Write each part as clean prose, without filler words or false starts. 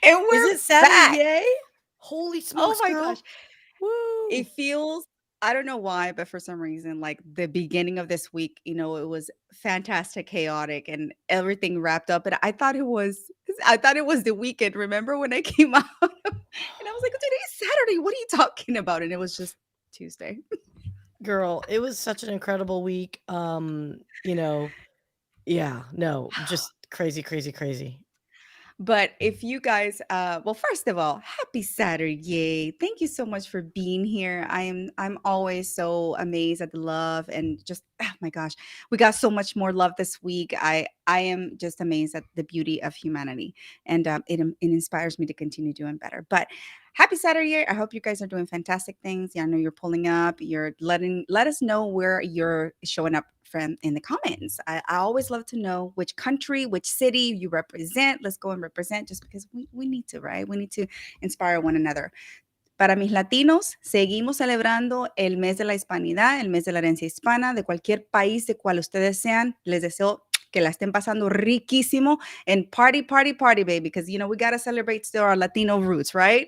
And Is we're it Saturday? back. Yay! Holy Oh smokes, my gosh. girl. It Woo! feels, I don't know why, but for some reason, like the beginning of this week, it was fantastic, chaotic, and everything wrapped up. And I thought it was the weekend. Remember when I came out and I was like, today's Saturday. What are you talking about? And it was just Tuesday. Girl, it was such an incredible week. Yeah, no, just crazy, crazy, crazy. But if you guys, well, first of all, happy Saturday! Thank you so much for being here. I'm always so amazed at the love and just oh my gosh, we got so much more love this week. I am just amazed at the beauty of humanity, and it inspires me to continue doing better. But happy Saturday! I hope you guys are doing fantastic things. Yeah, I know you're pulling up. You're let us know where you're showing up from in the comments. I always love to know which country, which city you represent. Let's go and represent just because we need to, right? We need to inspire one another. Para mis latinos, seguimos celebrando el mes de la hispanidad, el mes de la herencia hispana, de cualquier país de cual ustedes sean. Les deseo que la estén pasando riquísimo and party, party, party, baby, because we got to celebrate still our Latino roots, right?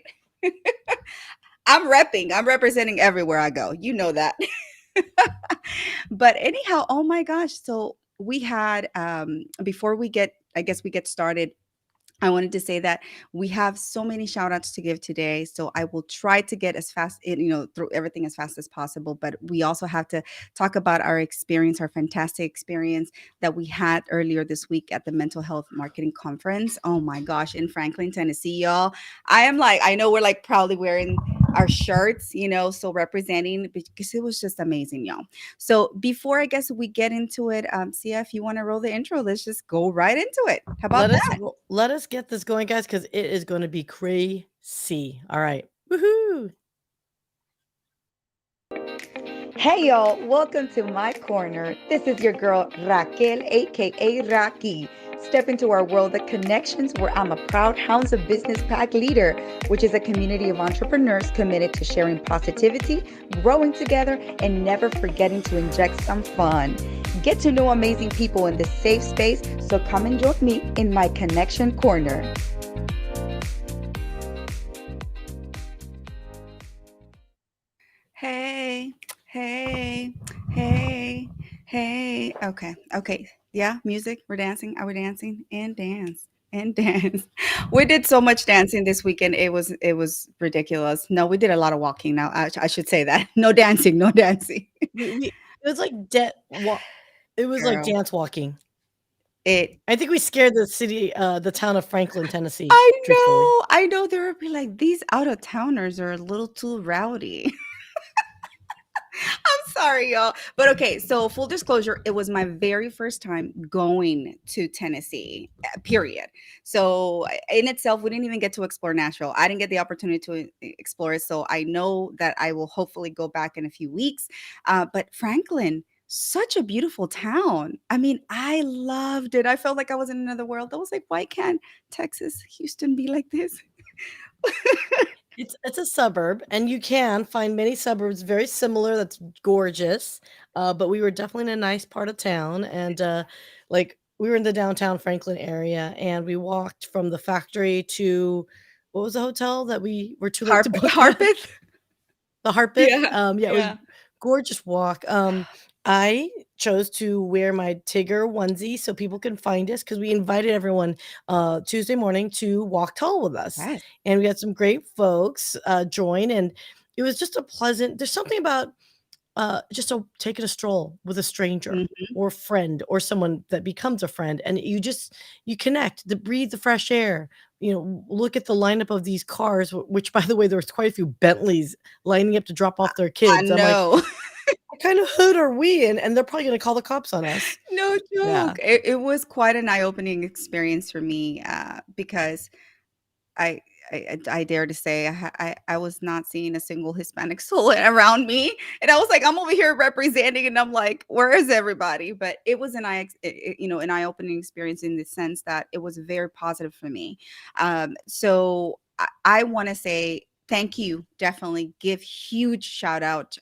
I'm representing everywhere I go. You know that. But anyhow, oh my gosh. So we had before we get started, I wanted to say that we have so many shout outs to give today. So I will try to get as fast, through everything as fast as possible. But we also have to talk about our experience, our fantastic experience that we had earlier this week at the Mental Health Marketing Conference. Oh my gosh, in Franklin, Tennessee, y'all. I know we're like proudly wearing our shirts, so representing because it was just amazing, y'all. So before I guess we get into it, Sia, if you want to roll the intro, let's just go right into it. How about that? Let us get this going, guys, because it is going to be crazy. All right. Woohoo! Hey y'all, welcome to my corner. This is your girl Raquel, aka Raki. Step into our world of connections where I'm a proud Hounds of Business Pack leader, which is a community of entrepreneurs committed to sharing positivity, growing together, and never forgetting to inject some fun. Get to know amazing people in this safe space, so come and join me in my connection corner. Hey, hey, hey, hey. Okay, okay. Yeah, music. We're dancing. Are we dancing? And dance. And dance. We did so much dancing this weekend. It was ridiculous. No, we did a lot of walking. Now I should say that. No dancing. No dancing. We it was like it was like Girl, dance walking. it. I think we scared the town of Franklin, Tennessee, I truthfully. know. I know. There would be like these out of towners are a little too rowdy. I'm sorry, y'all. But okay, so full disclosure, it was my very first time going to Tennessee, period. So in itself, we didn't even get to explore Nashville. I didn't get the opportunity to explore it. So I know that I will hopefully go back in a few weeks. But Franklin, such a beautiful town. I mean, I loved it. I felt like I was in another world. I was like, why can't Texas, Houston be like this? It's a suburb, and you can find many suburbs very similar that's gorgeous, but we were definitely in a nice part of town, and, we were in the downtown Franklin area, and we walked from the factory to what was the hotel that we were too late to book at? Harpeth? The Harpeth, Yeah, yeah, it was yeah. gorgeous walk. I chose to wear my Tigger onesie so people can find us because we invited everyone, Tuesday morning to walk tall with us, Yes. and we had some great folks, join, and it was just a pleasant there's something about, taking a stroll with a stranger Mhm. or friend or someone that becomes a friend, and you connect, to breathe the fresh air, look at the lineup of these cars, which, by the way, there was quite a few Bentleys lining up to drop off their I kids. I'm like, know. "What kind of hood are we in?" And they're probably gonna call the cops on us. No Yeah. joke. It was quite an eye-opening experience for me, because I I dare to say I was not seeing a single Hispanic soul around me, and I was like, I'm over here representing, and I'm like, where is everybody? But it was an eye-opening experience in the sense that it was very positive for me. So I want to say thank you. Definitely give huge shout out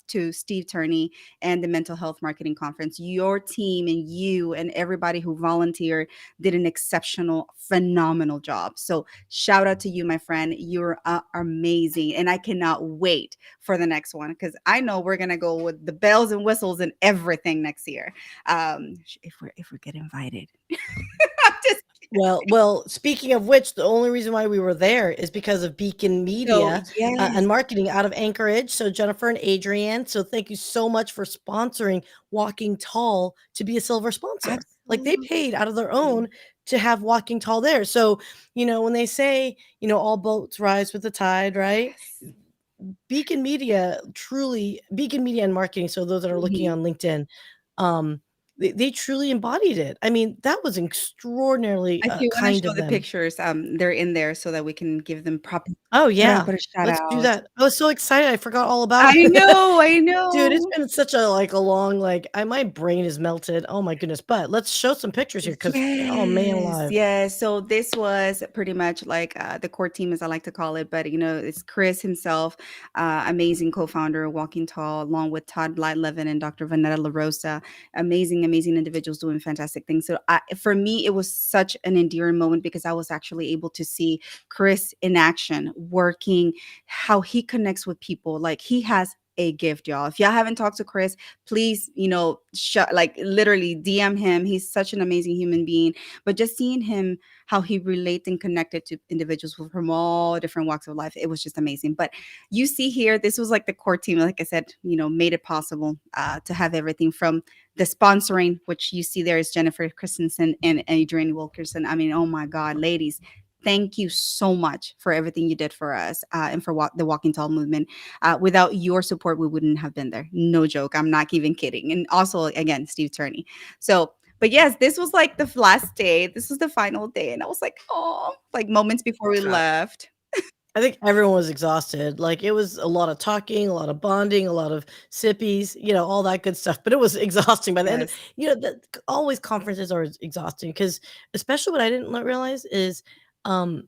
to Steve Turney and the Mental Health Marketing Conference. Your team and you and everybody who volunteered did an exceptional, phenomenal job. So shout out to you, my friend. You're amazing, and I cannot wait for the next one because I know we're gonna go with the bells and whistles and everything next year. If we get invited, I'm just Well, speaking of which, the only reason why we were there is because of Beacon so Media, yes, and marketing out of Anchorage. So Jennifer and Adrienne, so thank you so much for sponsoring Walking Tall to be a silver sponsor. Like, they paid out of their own absolutely. to have Walking Tall there. So, when they say, all boats rise with the tide, right? Yes. Beacon Media and Marketing, so those that are looking Mhm. on LinkedIn, they truly embodied it. I mean, that was extraordinarily, If you wanna kind show of the them. pictures, they're in there so that we can give them proper Oh, put a yeah. put a shout Let's do out. that. I was so excited, I forgot all about I it. know, I Dude, it's know. been such a, like, a long, like, my brain is melted. Oh my goodness, but let's show some pictures here because, oh, man Yes, alive. yes. So this was pretty much like the core team, as I like to call it, but it's Chris himself, amazing co-founder of Walking Tall, along with Todd Levin and Dr. Vanetta LaRosa, amazing, amazing individuals doing fantastic things. So for me, it was such an endearing moment because I was actually able to see Chris in action, working, how he connects with people. Like he has a gift, y'all. If y'all haven't talked to Chris, please, like literally DM him. He's such an amazing human being. But just seeing him, how he relates and connected to individuals from all different walks of life, it was just amazing. But you see here, this was like the core team, like I said, made it possible to have everything from the sponsoring, which you see there is Jennifer Christensen and Adrienne Wilkerson. I mean, oh my God, ladies. Thank you so much for everything you did for us and for the Walking Tall movement. Without your support, we wouldn't have been there. No joke. I'm not even kidding. And also, again, Steve Turney. So, but yes, this was like the last day. This was the final day. And I was like, oh, like moments before we left. I think everyone was exhausted. Like, it was a lot of talking, a lot of bonding, a lot of sippies, all that good stuff. But it was exhausting by the end. Yes. Always conferences are exhausting because, especially what I didn't realize is, um,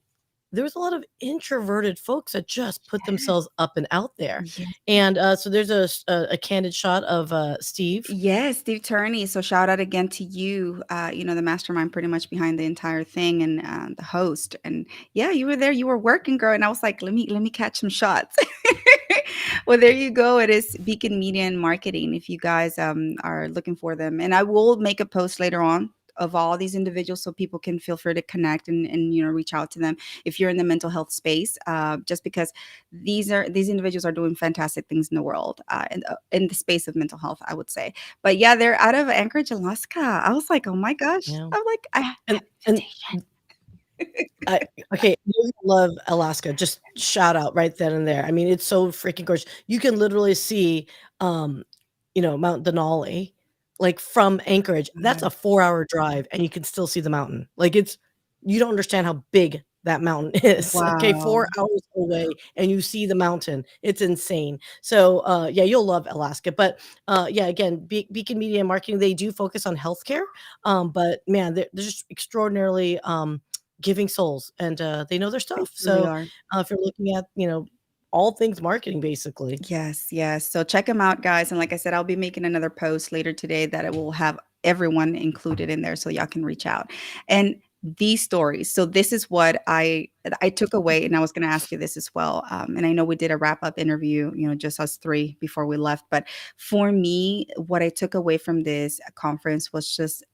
there was a lot of introverted folks that just put themselves up and out there. Yes. And so there's a candid shot of Steve. Yes, Steve Turney. So shout out again to you, the mastermind pretty much behind the entire thing and the host. And yeah, you were there, you were working, girl. And I was like, let me catch some shots. Well, there you go. It is Beacon Media and Marketing if you guys are looking for them. And I will make a post later on of all these individuals so people can feel free to connect and reach out to them if you're in the mental health space, just because these individuals are doing fantastic things in the world, in the space of mental health, I would say. But yeah, they're out of Anchorage, Alaska. I was like, oh my gosh. Yeah. I'm like, I have And invitation. I okay, you love Alaska, just shout out right then and there. I mean, it's so freaking gorgeous. You can literally see, um, Mount Denali, like, from Anchorage. That's a 4-hour drive, and you can still see the mountain. Like, you don't understand how big that mountain is, okay? 4 Wow. hours away, and you see the mountain. It's insane. So, yeah, you'll love Alaska, but, yeah, again, Beacon Media and Marketing, they do focus on healthcare, but, man, they're just extraordinarily, giving souls, and they know their They stuff. truly So are. if you're looking at all things marketing basically. Yes, yes. So check them out, guys. And like I said, I'll be making another post later today that it will have everyone included in there so y'all can reach out. And these stories. So this is what I took away, and I was going to ask you this as well. And I know we did a wrap up interview, just us three before we left. But for me, what I took away from this conference was just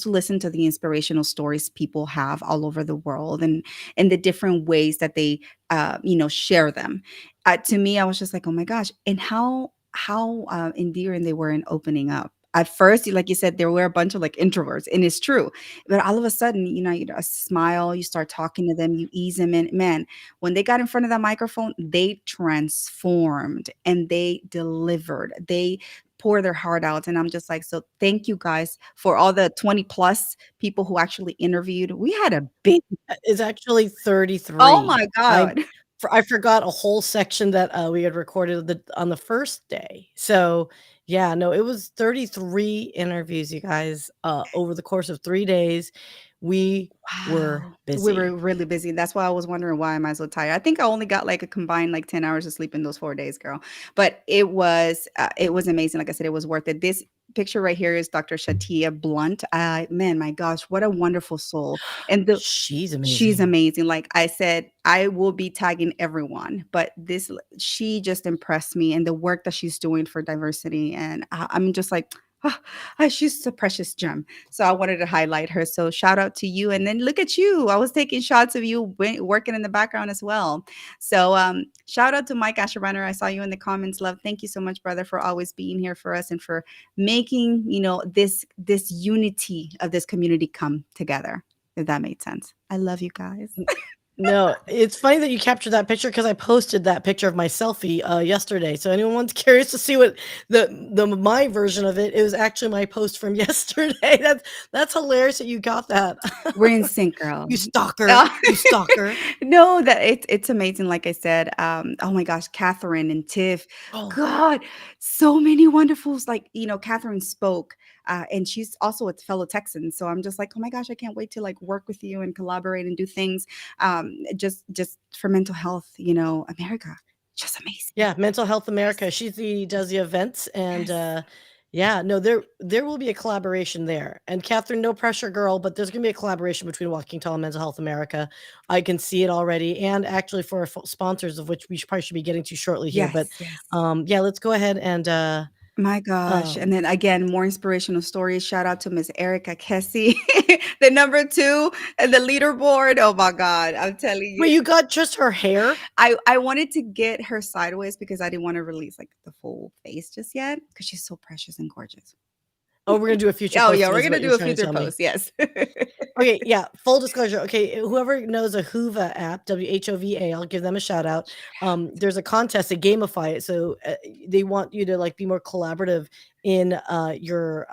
to listen to the inspirational stories people have all over the world and the different ways that they share them. To me, I was just like, oh my gosh, and how endearing they were in opening up. At first, like you said, there were a bunch of like introverts, and it's true. But all of a sudden, a smile, you start talking to them, you ease them in. Man, when they got in front of that microphone, they transformed and they delivered. They pour their heart out. And I'm just like, so thank you guys for all the 20 plus people who actually interviewed. We had a big, It's actually oh 33. my I God. I forgot a whole section that, we had recorded on the first day. So, yeah, no, it was 33 interviews, you guys, over the course of 3 days. We were Wow. We were busy. really busy. That's why I was wondering why am I so tired. I think I only got like a combined like 10 hours of sleep in those 4 days, girl. But it was amazing. Like I said, it was worth it. This picture right here is Dr. Shatia Blunt. Man, my gosh, what a wonderful soul. And the She's She's amazing. amazing. Like I said, I will be tagging everyone, but this she just impressed me and the work that she's doing for diversity. And I'm just like, she's a precious gem. So I wanted to highlight her. So shout out to you. And then look at you. I was taking shots of you working in the background as well. So shout out to Mike Asherbanner. I saw you in the comments. Love. Thank you so much, brother, for always being here for us and for making, this unity of this community come together, if that made sense. I love you guys. No, it's funny that you captured that picture because I posted that picture of my selfie yesterday. So anyone's curious to see what the my version of it, it was actually my post from yesterday. That's hilarious that you got that. We're in sync, girl. You stalker, Uh, you stalker. no, that it's amazing. Like I said, oh my gosh, Catherine and Tiff, Oh, God, so many wonderfuls. Like Catherine spoke, and she's also a fellow Texan. So I'm just like, oh my gosh, I can't wait to like work with you and collaborate and do things, just for mental health. America, just amazing. yeah, Mental Health Yes, America. Does the events and yes, yeah, no, there will be a collaboration there. And Catherine, no pressure, girl, but there's gonna be a collaboration between Walking Tall and Mental Health America. I can see it already, and actually for our sponsors, of which we probably should be getting to shortly here. But yes, yes. yeah, let's go ahead and My gosh. And um, then again, more inspirational stories. Shout out to Miss Erica Kessie, the number two and the leaderboard. Oh my God. I'm telling wait, you. you got just her hair? I wanted to get her sideways because I didn't want to release like the full face just yet because she's so precious and gorgeous. Oh, we're gonna do a future Oh post yeah, of we're is gonna what you're do a trying to future tell me. post. Yes. Okay, yeah, full disclosure. Okay, whoever knows a Hova app, WHOVA, I'll give them a shout out. There's a contest to gamify it, so they want you to like be more collaborative in your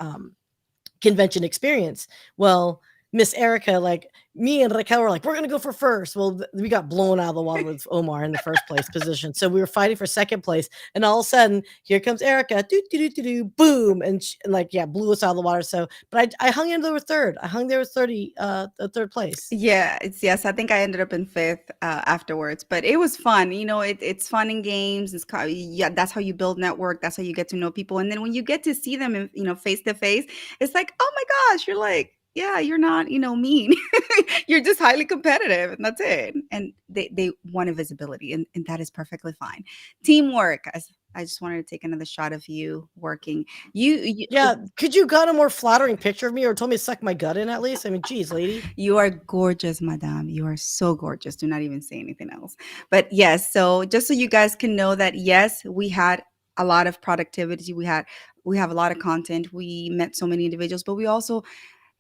convention experience. Well, Miss Erica, like me and Raquel were like, we're gonna go for first. Well, we got blown out of the water with Omar in the first place position, so we were fighting for second place, and all of a sudden, here comes Erica, do do do do do, boom, and like yeah, blew us out of the water. So, but I hung in there with third. I hung there with the third place. Yeah, yes. I think I ended up in fifth afterwards, but it was fun. It's fun in games. Yeah, that's how you build network. That's how you get to know people. And then when you get to see them, in, face to face, it's like, oh my gosh, you're like, yeah, you're not, mean. You're just highly competitive, and that's it. And they wanted visibility, and that is perfectly fine. Teamwork. I just wanted to take another shot of you working. You Yeah, could you got a more flattering picture of me, or told me to suck my gut in at least? I mean, geez, lady. You are gorgeous, madame. You are so gorgeous. Do not even say anything else. But yes, so just so you guys can know that yes, we had a lot of productivity. We have a lot of content. We met so many individuals, but we also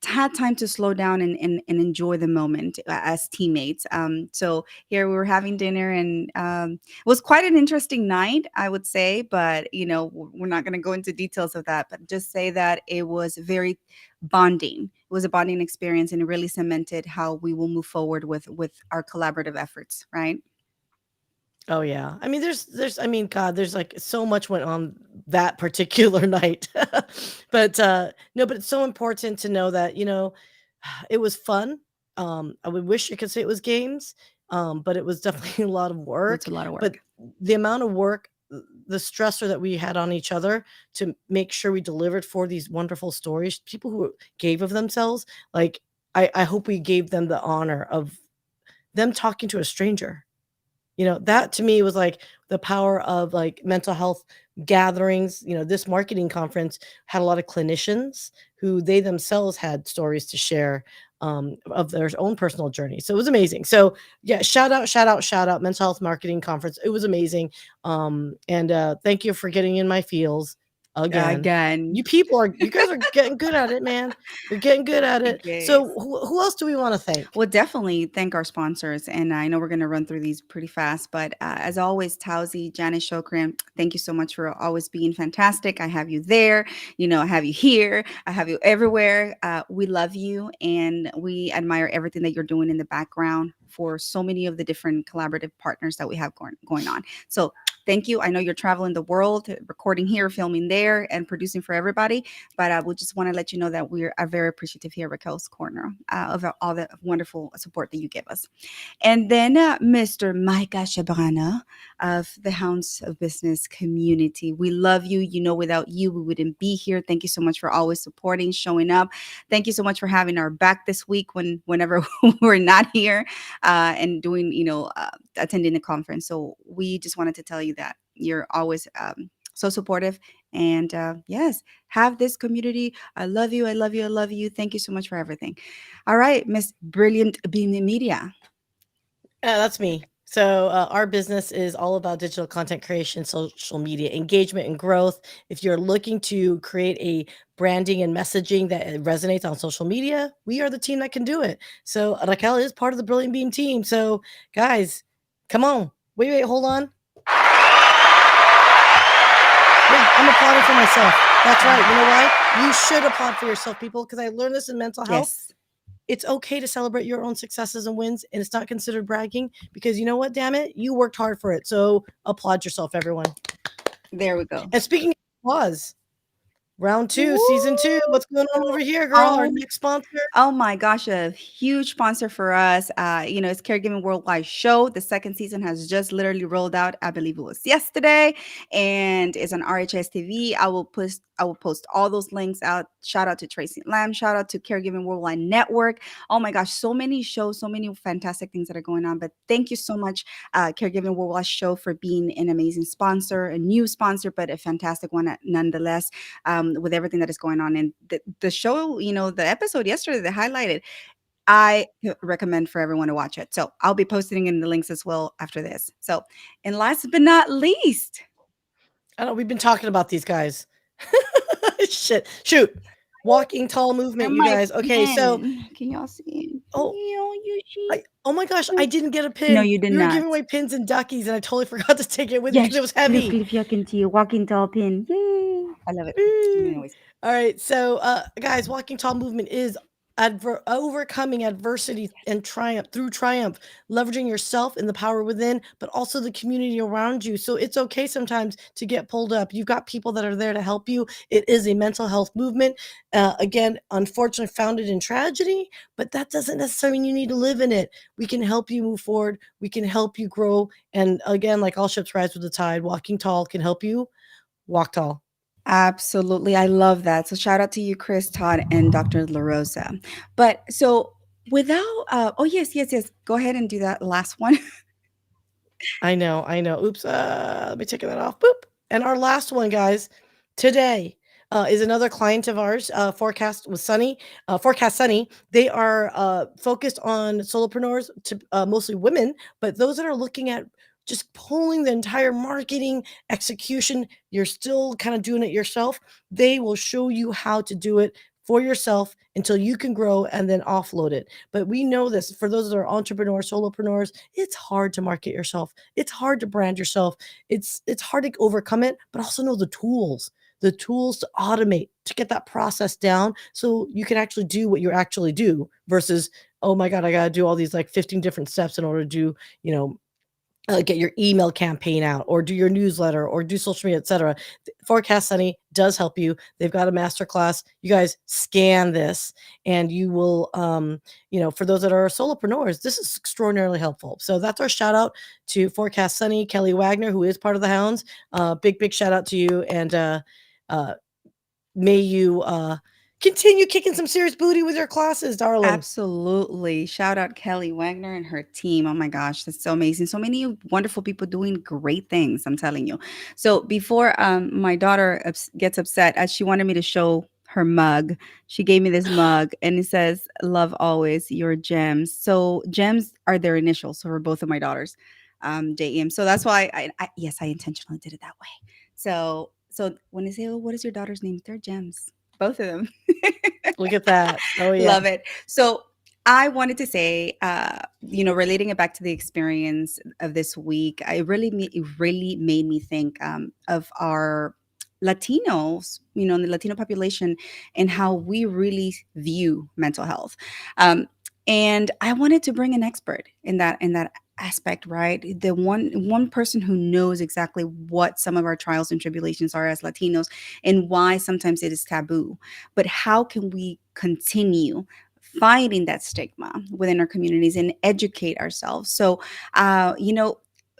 had time to slow down and enjoy the moment as teammates. So here we were having dinner, and it was quite an interesting night, I would say. But we're not going to go into details of that. But just say that it was very bonding. It was a bonding experience, and it really cemented how we will move forward with our collaborative efforts. Right? Oh yeah. I mean, I mean, God, there's like so much went on that particular night. But no, but it's so important to know that, it was fun. I would wish I could say it was games, but it was definitely a lot of It's work. a lot of But work. the amount of work, the stressor that we had on each other to make sure we delivered for these wonderful stories, people who gave of themselves, like I hope we gave them the honor of them talking to a stranger. That to me was like the power of like mental health gatherings. This marketing conference had a lot of clinicians who they themselves had stories to share of their own personal journey. So it was amazing. So yeah, shout out, shout out, shout out, mental health marketing conference. It was amazing. And thank you for getting in my feels again. Again. You guys are getting good at it, man. You're getting good at it. So Yes. who else do we want to thank? Well, definitely thank our sponsors. And I know we're going to run through these pretty fast, but as always, Tausi, Janice Shokran, thank you so much for always being fantastic. I have you there, I have you here, I have you everywhere. We love you and we admire everything that you're doing in the background for so many of the different collaborative partners that we have going on. So thank you. I know you're traveling the world, recording here, filming there, and producing for everybody. But we just want to let you know that we are very appreciative here at Raquel's Corner of all the wonderful support that you give us. And then Mr. Micah Shabrana of the Hounds of Business community. We love you. You know, without you, we wouldn't be here. Thank you so much for always supporting, showing up. Thank you so much for having our back this week whenever we're not here and doing, attending the conference. So we just wanted to tell you that you're always so supportive. And yes, have this community. I love you. I love you. I love you. Thank you so much for everything. All right, Miss Brilliant Beam Media. That's me. So, our business is all about digital content creation, social media engagement, and growth. If you're looking to create a branding and messaging that resonates on social media, we are the team that can do it. So, Raquel is part of the Brilliant Beam team. So, guys, come on. Wait, hold on. Yeah, I'm applauding for myself. That's right. You know why? You should applaud for yourself, people, because I learned this in mental health. Yes. It's okay to celebrate your own successes and wins, and it's not considered bragging because you know what, damn it, you worked hard for it. So applaud yourself, everyone. There we go. And speaking of applause, round two, season two, Woo! what's going on over here, girl? Our Oh next sponsor. Oh my gosh, a huge sponsor for us. It's Caregiving Worldwide Show. The second season has just literally rolled out. I believe it was yesterday, and it's on RHS TV. I will post all those links out. Shout out to Tracy Lamb. Shout out to Caregiving Worldwide Network. Oh my gosh, so many shows, so many fantastic things that are going on. But thank you so much, Caregiving Worldwide Show, for being an amazing sponsor, a new sponsor, but a fantastic one nonetheless, with everything that is going on. And the show, the episode yesterday that highlighted, I recommend for everyone to watch it. So I'll be posting in the links as well after this. So, and last but not least, I know we've been talking about these guys. Shit. Shoot. Walking tall movement, and you my guys. Okay, so pen. Can y'all see it? oh, You see? oh my gosh, I didn't get a No, pin. you did We were not. giving away pins and duckies, and I totally forgot to take it with me because Yes, it was clip, heavy. clip, yuck into you. Walking tall pin. Yay. I love it. Woo. Anyways. All right, so guys, walking tall movement is overcoming adversity and triumph, leveraging yourself and the power within, but also the community around you. So it's okay sometimes to get pulled up. You've got people that are there to help you. It is a mental health movement. Again, unfortunately, founded in tragedy, but that doesn't necessarily mean you need to live in it. We can help you move forward. We can help you grow. And again, like all ships rise with the tide, walking tall can help you walk tall. Absolutely. I love that. So shout out to you, Chris, Todd, and Dr. LaRosa. But so without, oh, yes, yes, yes. Go ahead and do that last one. I know, I know. Oops, let me take that off. Boop. And our last one, guys, today is another client of ours, Forecast Sunny. They are focused on solopreneurs, to mostly women, but those that are looking at just pulling the entire marketing execution, you're still kind of doing it yourself. They will show you how to do it for yourself until you can grow and then offload it. But we know this for those that are entrepreneurs, solopreneurs, it's hard to market yourself. It's hard to brand yourself. It's hard to overcome it, but also know the tools to automate, to get that process down so you can actually do what you actually do versus, oh my God, I got to do all these like 15 different steps in order to do, get your email campaign out or do your newsletter or do social media, etc. Forecast Sunny does help you. They've got a master class. You guys scan this and you will, for those that are solopreneurs, this is extraordinarily helpful. So that's our shout out to Forecast Sunny, Kelly Wagner, who is part of the Hounds. Big shout out to you. And uh, may you continue kicking some serious booty with your classes, darling. Absolutely. Shout out Kelly Wagner and her team. Oh my gosh, that's so amazing. So many wonderful people doing great things, I'm telling you. So before my daughter gets upset, as she wanted me to show her mug, she gave me this mug and it says, "Love always, your gems." So gems are their initials. So for both of my daughters, JEM. So that's why yes, I intentionally did it that way. So when they say, "Oh, what is your daughter's name?" They're gems. Both of them. Look at that. Oh, yeah. Love it. So I wanted to say, relating it back to the experience of this week, it really made me think of our Latinos, in the Latino population, and how we really view mental health. And I wanted to bring an expert in that aspect, right? The one person who knows exactly what some of our trials and tribulations are as Latinos and why sometimes it is taboo. But how can we continue fighting that stigma within our communities and educate ourselves? So,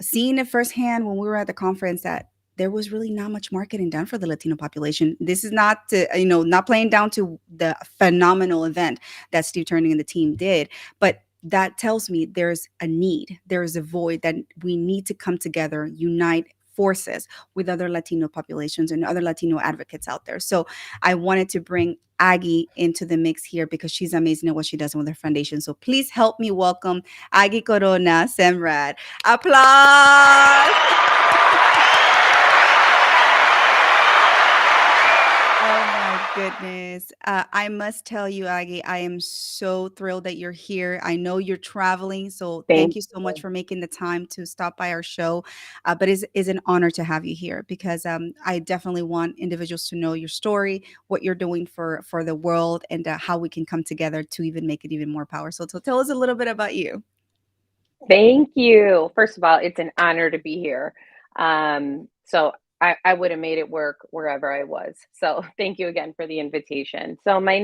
seeing it firsthand when we were at the conference that there was really not much marketing done for the Latino population. This is not to, not playing down to the phenomenal event that Steve Turning and the team did, but that tells me there's a need, there is a void that we need to come together, unite forces with other Latino populations and other Latino advocates out there. So I wanted to bring Agi into the mix here because she's amazing at what she does with her foundation. So please help me welcome Agi Corona Semrad. Applause. Oh my goodness. I must tell you, Aggie, I am so thrilled that you're here. I know you're traveling, so thank Thank you so much you. for making the time to stop by our show. But it's an honor to have you here because I definitely want individuals to know your story, what you're doing for the world, and how we can come together to even make it even more powerful. So tell us a little bit about you. Thank you. First of all, it's an honor to be here. So I would have made it work wherever I was. So thank you again for the invitation. So my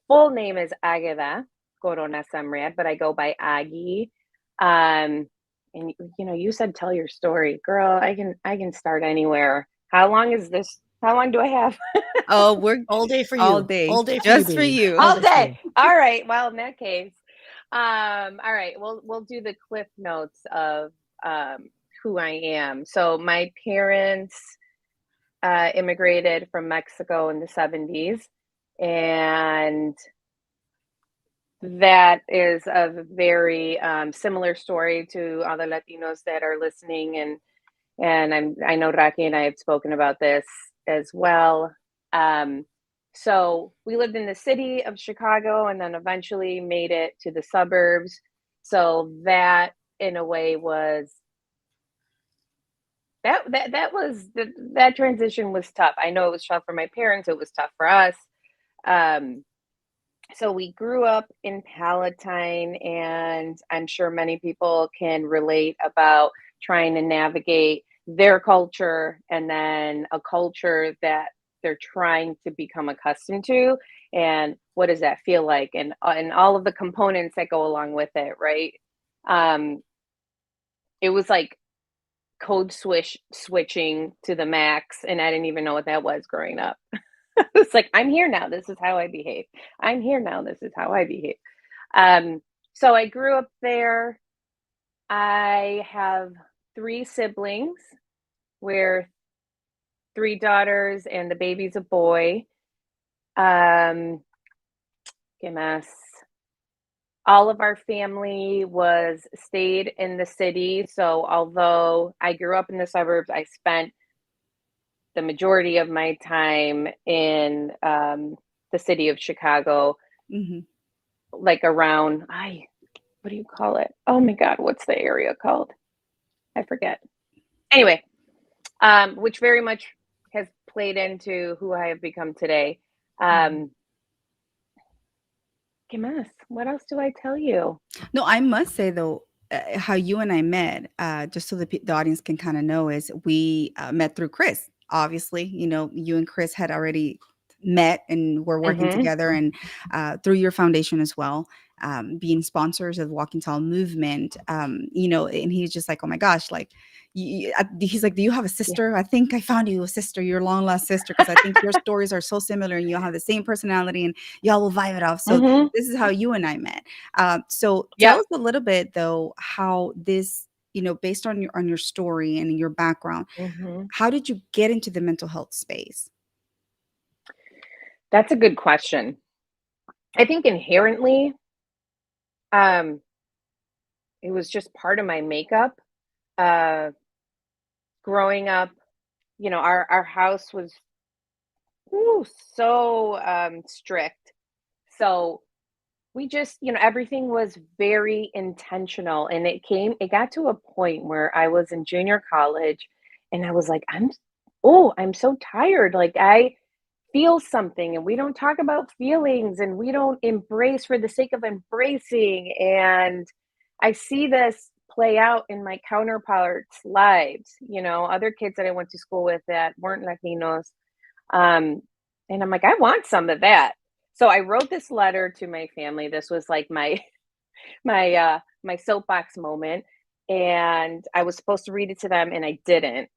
full name is Agada Corona Semrad, but I go by Agi. Um, and you said tell your story, girl. I can start anywhere. How long is this? How long do I have? Oh, we're All day for all you. day All day for you, just for baby. you. All All day for day. you. All right. Well, in that case, all right. We'll do the cliff notes of who I am. So my parents immigrated from Mexico in the 70s, and that is a very similar story to other Latinos that are listening, and I know Raki and I have spoken about this as well. Um, so we lived in the city of Chicago and then eventually made it to the suburbs. So that in a way was that transition was tough. I know it was tough for my parents, it was tough for us. Um, so we grew up in Palatine, and I'm sure many people can relate about trying to navigate their culture and then a culture that they're trying to become accustomed to, and what does that feel like, and all of the components that go along with it, right? Um, it was like code switching to the max, and I didn't even know what that was growing up. It's like, I'm here now. This is how I behave. I'm here now. This is how I behave. Um, so I grew up there. I have three siblings. We're three daughters, and the baby's a boy. ¿Qué más? All of our family was stayed in the city. So although I grew up in the suburbs, I spent the majority of my time in the city of Chicago, Hmm. like around, I what do you call it? Oh my God, what's the area called? I forget. Anyway, which very much has played into who I have become today. Um, ¿Qué más? What else do I tell you? No, I must say though, how you and I met, just so the audience can kind of know, is we met through Chris. Obviously, you and Chris had already met and were working Mm-hmm. together, and through your foundation as well, being sponsors of the Walking Tall movement. And he's just like, oh my gosh, like, he's like, do you have a Yeah. sister? I think I found you a sister, your long lost sister, because I think your stories are so similar, and you'll have the same personality, and y'all will vibe it off. So Mm-hmm. this is how you and I met. So tell Yep. us a little bit though how this, based on your story and your background, Mm-hmm. how did you get into the mental health space? That's a good question. I think inherently, um, it was just part of my makeup. Uh, Growing up, our house was ooh, so strict. So we just, everything was very intentional. And it got to a point where I was in junior college and I was like, I'm so tired. Like, I feel something and we don't talk about feelings and we don't embrace for the sake of embracing. And I see this play out in my counterparts' lives, other kids that I went to school with that weren't Latinos. Um, and I'm like, I want some of that. So I wrote this letter to my family. This was like my my soapbox moment. And I was supposed to read it to them and I didn't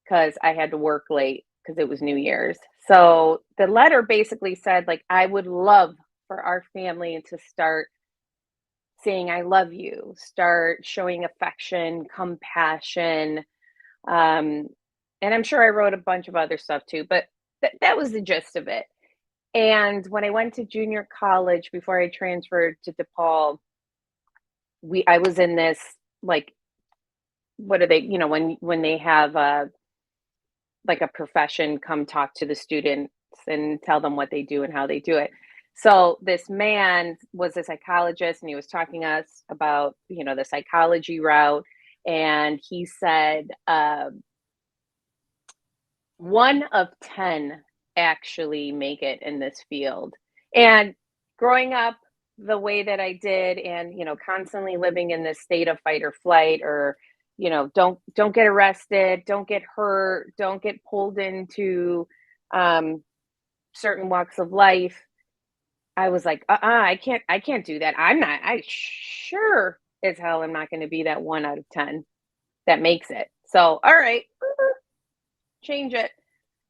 because I had to work late because it was New Year's. So the letter basically said, like, I would love for our family to start saying I love you, start showing affection, compassion. Um, and I'm sure I wrote a bunch of other stuff too, but that was the gist of it. And when I went to junior college before I transferred to DePaul, I was in this, like, what are they, when they have like a profession come talk to the students and tell them what they do and how they do it. So this man was a psychologist and he was talking to us about, the psychology route. And he said, 1 of 10 actually make it in this field. And growing up the way that I did, and constantly living in this state of fight or flight, or don't get arrested, don't get hurt, don't get pulled into um, certain walks of life. I was like, I can't do that. I sure as hell am not going to be that 1 out of 10 that makes it. So, all right, change it.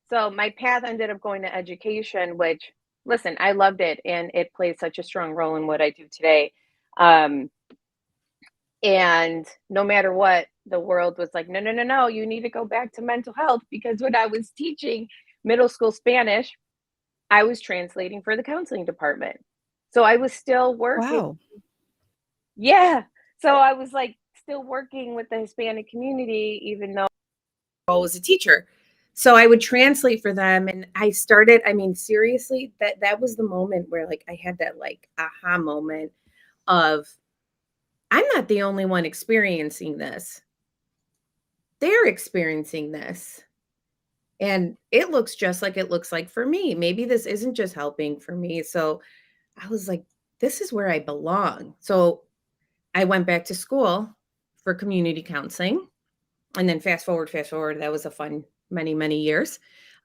So my path ended up going to education, which, listen, I loved it, and it plays such a strong role in what I do today. Um, and no matter what, the world was like, no, no, no, no, you need to go back to mental health, because when I was teaching middle school Spanish, I was translating for the counseling department. So I was still working. Wow. Yeah. So I was like still working with the Hispanic community, even though I was a teacher. So I would translate for them. And I started, I mean, seriously, that was the moment where, like, I had that, like, aha moment of, I'm not the only one experiencing this. They're experiencing this. And it looks just like it looks like for me. Maybe this isn't just helping for me. So I was like, this is where I belong. So I went back to school for community counseling. And then fast forward, that was a fun many, many years.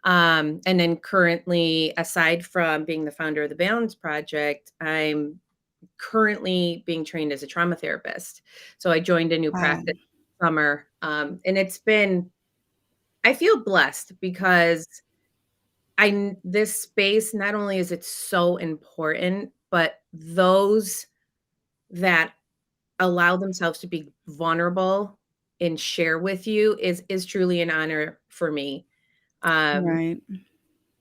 And then currently, aside from being the founder of the Balance Project, I'm currently being trained as a trauma therapist. So I joined a new Wow. practice this summer. And I feel blessed because this space, not only is it so important, but those that allow themselves to be vulnerable and share with you is truly an honor for me. Um, Right.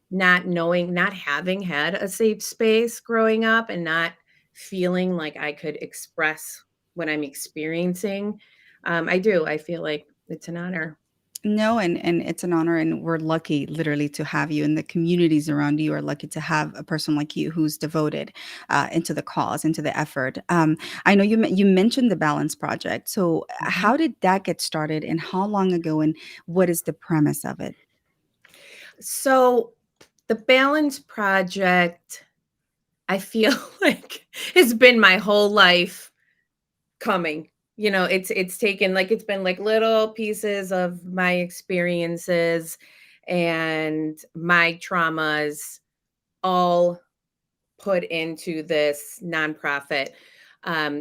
not having had a safe space growing up and not feeling like I could express what I'm experiencing. I feel like it's an honor. No, and it's an honor, and we're lucky, literally, to have you, and the communities around you are lucky to have a person like you who's devoted into the cause, into the effort. I know you mentioned the Balance Project. So, Mhm. how did that get started, and how long ago, and what is the premise of it? So the Balance Project, I feel like, has been my whole life coming. It's taken, like, it's been like little pieces of my experiences and my traumas all put into this nonprofit.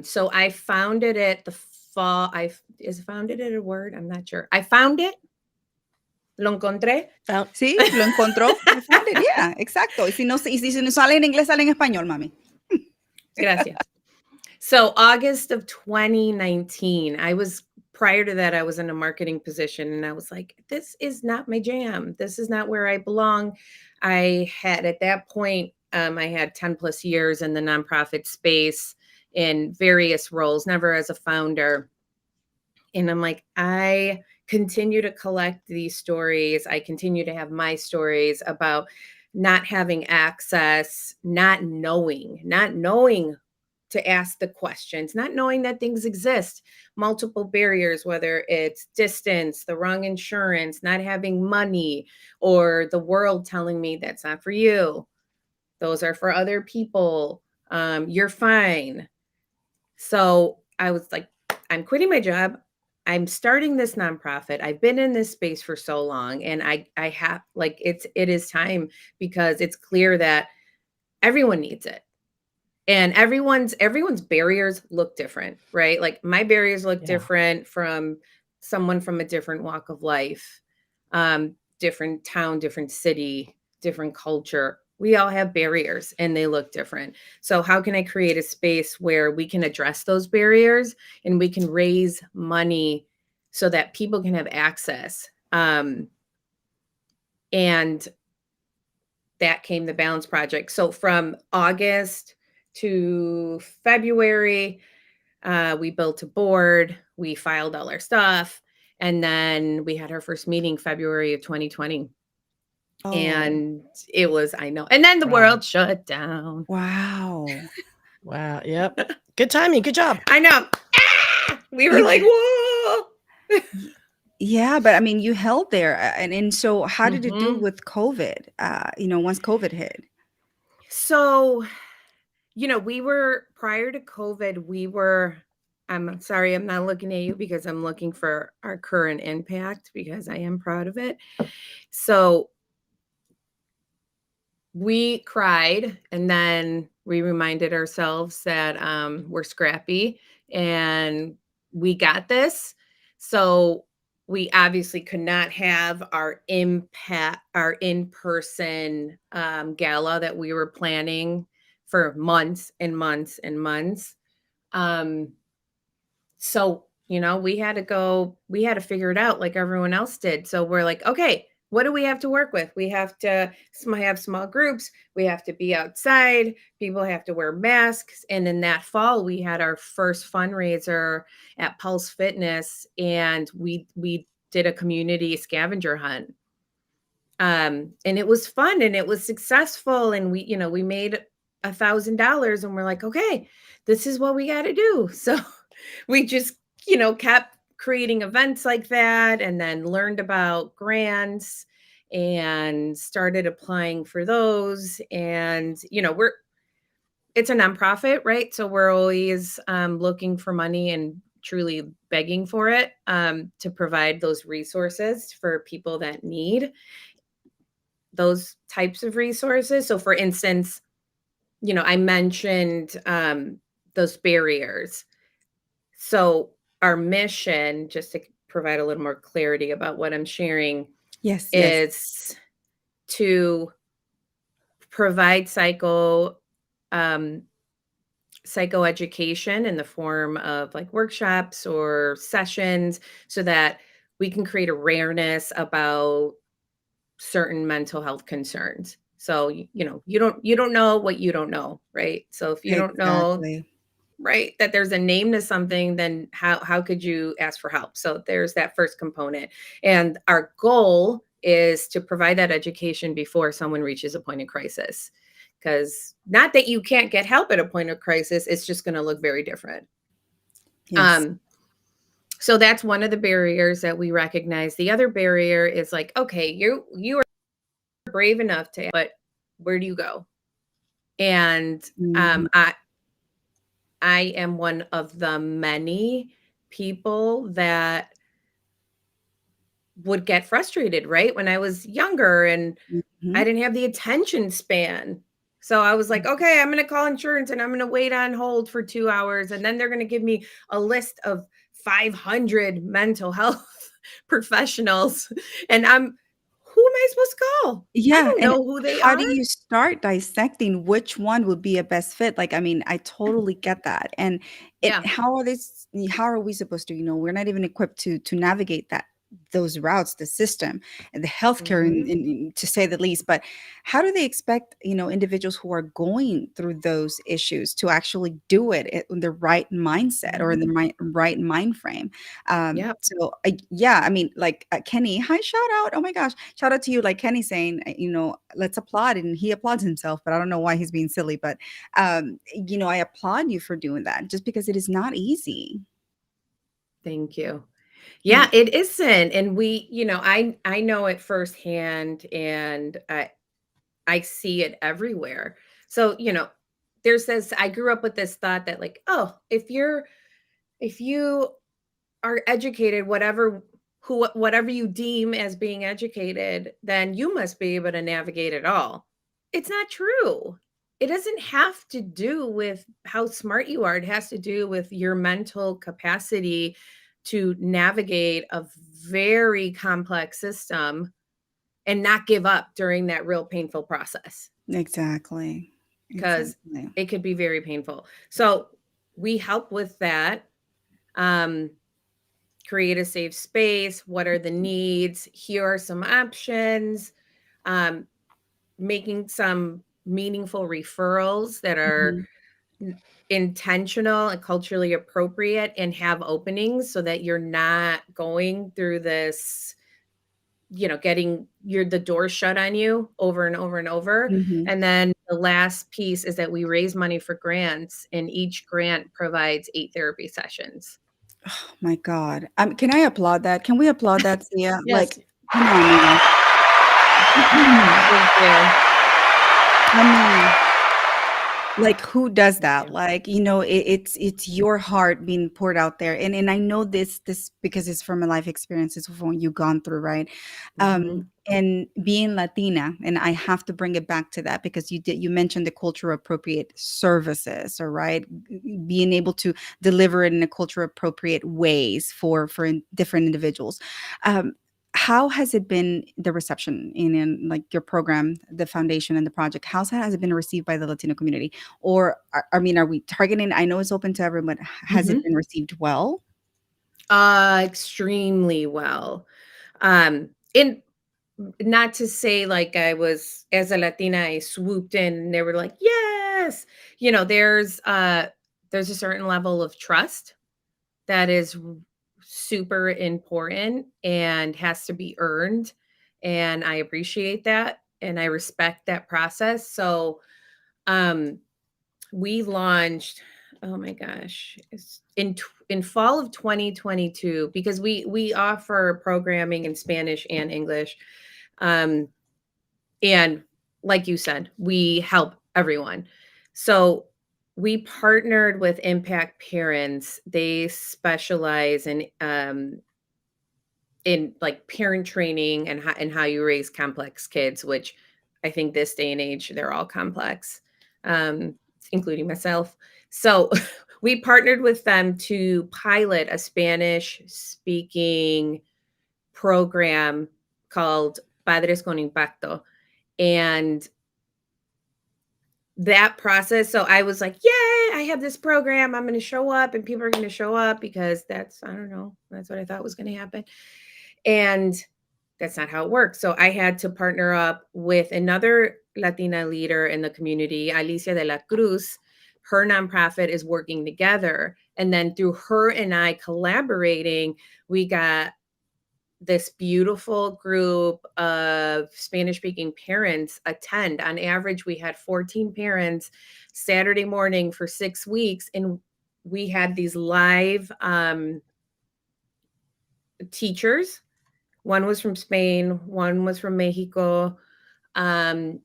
So I founded it the fall. Is founded it a word? I'm not sure. I found it. Lo encontré. Found Sí, lo encontró. You found it. Yeah, exacto. Y si no sale en inglés, sale en español, mami. Gracias. So August of 2019, prior to that, I was in a marketing position and I was like, this is not my jam. This is not where I belong. I had, at that point, I had 10 plus years in the nonprofit space in various roles, never as a founder. And I'm like, I continue to collect these stories. I continue to have my stories about not having access, not knowing to ask the questions, not knowing that things exist, multiple barriers, whether it's distance, the wrong insurance, not having money, or the world telling me that's not for you. Those are for other people. You're fine. So I was like, I'm quitting my job. I'm starting this nonprofit. I've been in this space for so long, and I have like it is time, because it's clear that everyone needs it. And everyone's barriers look different, right? Like my barriers look Yeah. different from someone from a different walk of life, different town, different city, different culture. We all have barriers and they look different. So how can I create a space where we can address those barriers and we can raise money so that people can have access? And that came the Balance Project. So from August to February, we built a board, we filed all our stuff, and then we had our first meeting February of 2020. Oh, And it was, I know. And then the Wow. world shut down. wow. Wow. Yep. Good timing. Good job. I know. We were like, You whoa. y yeah, but I mean, you held there, and so how did it do Hmm. with COVID, once COVID hit? So, we were, prior to COVID, I'm sorry, I'm not looking at you because I'm looking for our current impact because I am proud of it. So we cried, and then we reminded ourselves that we're scrappy and we got this. So we obviously could not have our in-person gala that we were planning for months and months and months. um, so, we had to figure it out like everyone else did. So we're like, okay, what do we have to work with? We have to have small groups. We have to be outside. People have to wear masks. And in that fall, we had our first fundraiser at Pulse Fitness, and we did a community scavenger hunt. And it was fun and it was successful, and we made $1,000, and we're like, okay, this is what we got to do. So we just kept creating events like that, and then learned about grants and started applying for those. And it's a nonprofit, right? So we're always looking for money and truly begging for it, to provide those resources for people that need those types of resources. So for instance, I mentioned those barriers. So our mission, just to provide a little more clarity about what I'm sharing, Yes, yes. is to provide um, psychoeducation in the form of like workshops or sessions, so that we can create awareness about certain mental health concerns. So you don't know what you don't know, right? So if you don't know, Exactly. right, that there's a name to something, then how could you ask for help? So there's that first component. And our goal is to provide that education before someone reaches a point of crisis. Because not that you can't get help at a point of crisis, it's just going to look very different. Yes. Um, so that's one of the barriers that we recognize. The other barrier is like, okay, you are brave enough to, but where do you go? And Mhm. I am one of the many people that would get frustrated, right? When I was younger and I Mhm. didn't have the attention span. So I was like, okay, I'm going to call insurance and I'm going to wait on hold for 2 hours. And then they're going to give me a list of 500 mental health professionals. And who am I supposed to call? I Yeah, don't and know who they how are. do you start dissecting which one would be a best fit? Like, I mean, I totally get that. And Yeah. how are we supposed to, we're not even equipped to navigate those routes, the system and the healthcare Hmm. to say the least. But how do they expect, individuals who are going through those issues to actually do it in the right mindset or in the Hmm. right mind frame? Yep. So yeah, I mean, like Kenny, hi, shout out. Oh my gosh, shout out to you. Like Kenny saying, let's applaud, and he applauds himself, but I don't know why he's being silly. But I applaud you for doing that, just because it is not easy. Thank you. Yeah. Yeah, it isn't. And I know it firsthand, and I see it everywhere. So, there's this, I grew up with this thought that like, oh, if you're if you are educated, whatever you deem as being educated, then you must be able to navigate it all. It's not true. It doesn't have to do with how smart you are. It has to do with your mental capacity to navigate a very complex system and not give up during that real painful process, Exactly. because Exactly. it could be very painful. So we help with that. Um, Create a safe space. What are the needs? Here are some options. Um, Making some meaningful referrals that are Mhm. intentional and culturally appropriate and have openings, so that you're not going through this, getting the door shut on you over and over and over. Mhm. And then the last piece is that we raise money for grants, and each grant provides 8 therapy sessions. Oh my God. Can I applaud that? Can we applaud that, Sia? Like, Yes. come on now. Thank you. I mean, like, who does Thank that? you. Like, it's your heart being poured out there, and I know this because it's from a life experiences of what you've gone through, right? Mhm. And being Latina, and I have to bring it back to that because you mentioned the culture appropriate services, all right? Being able to deliver it in a culture appropriate ways for different individuals. Um, how has it been the reception in like your program, the foundation and the project? Has it been received by the Latino community? Or, I mean, are we targeting, I know it's open to everyone, but has it Mhm. been received well? Extremely well. And not to say like I was, as a Latina, I swooped in and they were like, "Yes." There's a certain level of trust that is super important and has to be earned, and I appreciate that and I respect that process. So, um we launched, oh my gosh, in fall of 2022, because we offer programming in Spanish and English. Um and like you said, we help everyone. So we partnered with Impact Parents. They specialize in like parent training and how you raise complex kids, which I think this day and age they're all complex, um, including myself. So we partnered with them to pilot a Spanish speaking program called Padres con Impacto. And that process, so I was like, yay, I have this program. I'm going to show up and people are going to show up, because I don't know, that's what I thought was going to happen. And that's not how it works. So I had to partner up with another Latina leader in the community, Alicia de la Cruz. Her nonprofit is working together. And then through her and I collaborating, we got this beautiful group of Spanish speaking parents attend. On average, we had 14 parents Saturday morning for 6 weeks. And we had these live teachers. One was from Spain, one was from Mexico. Um,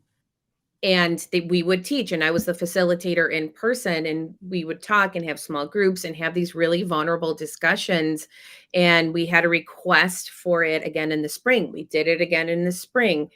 and we would teach, and I was the facilitator in person, and we would talk and have small groups and have these really vulnerable discussions. And we had a request for it again in the spring. We did it again in the spring.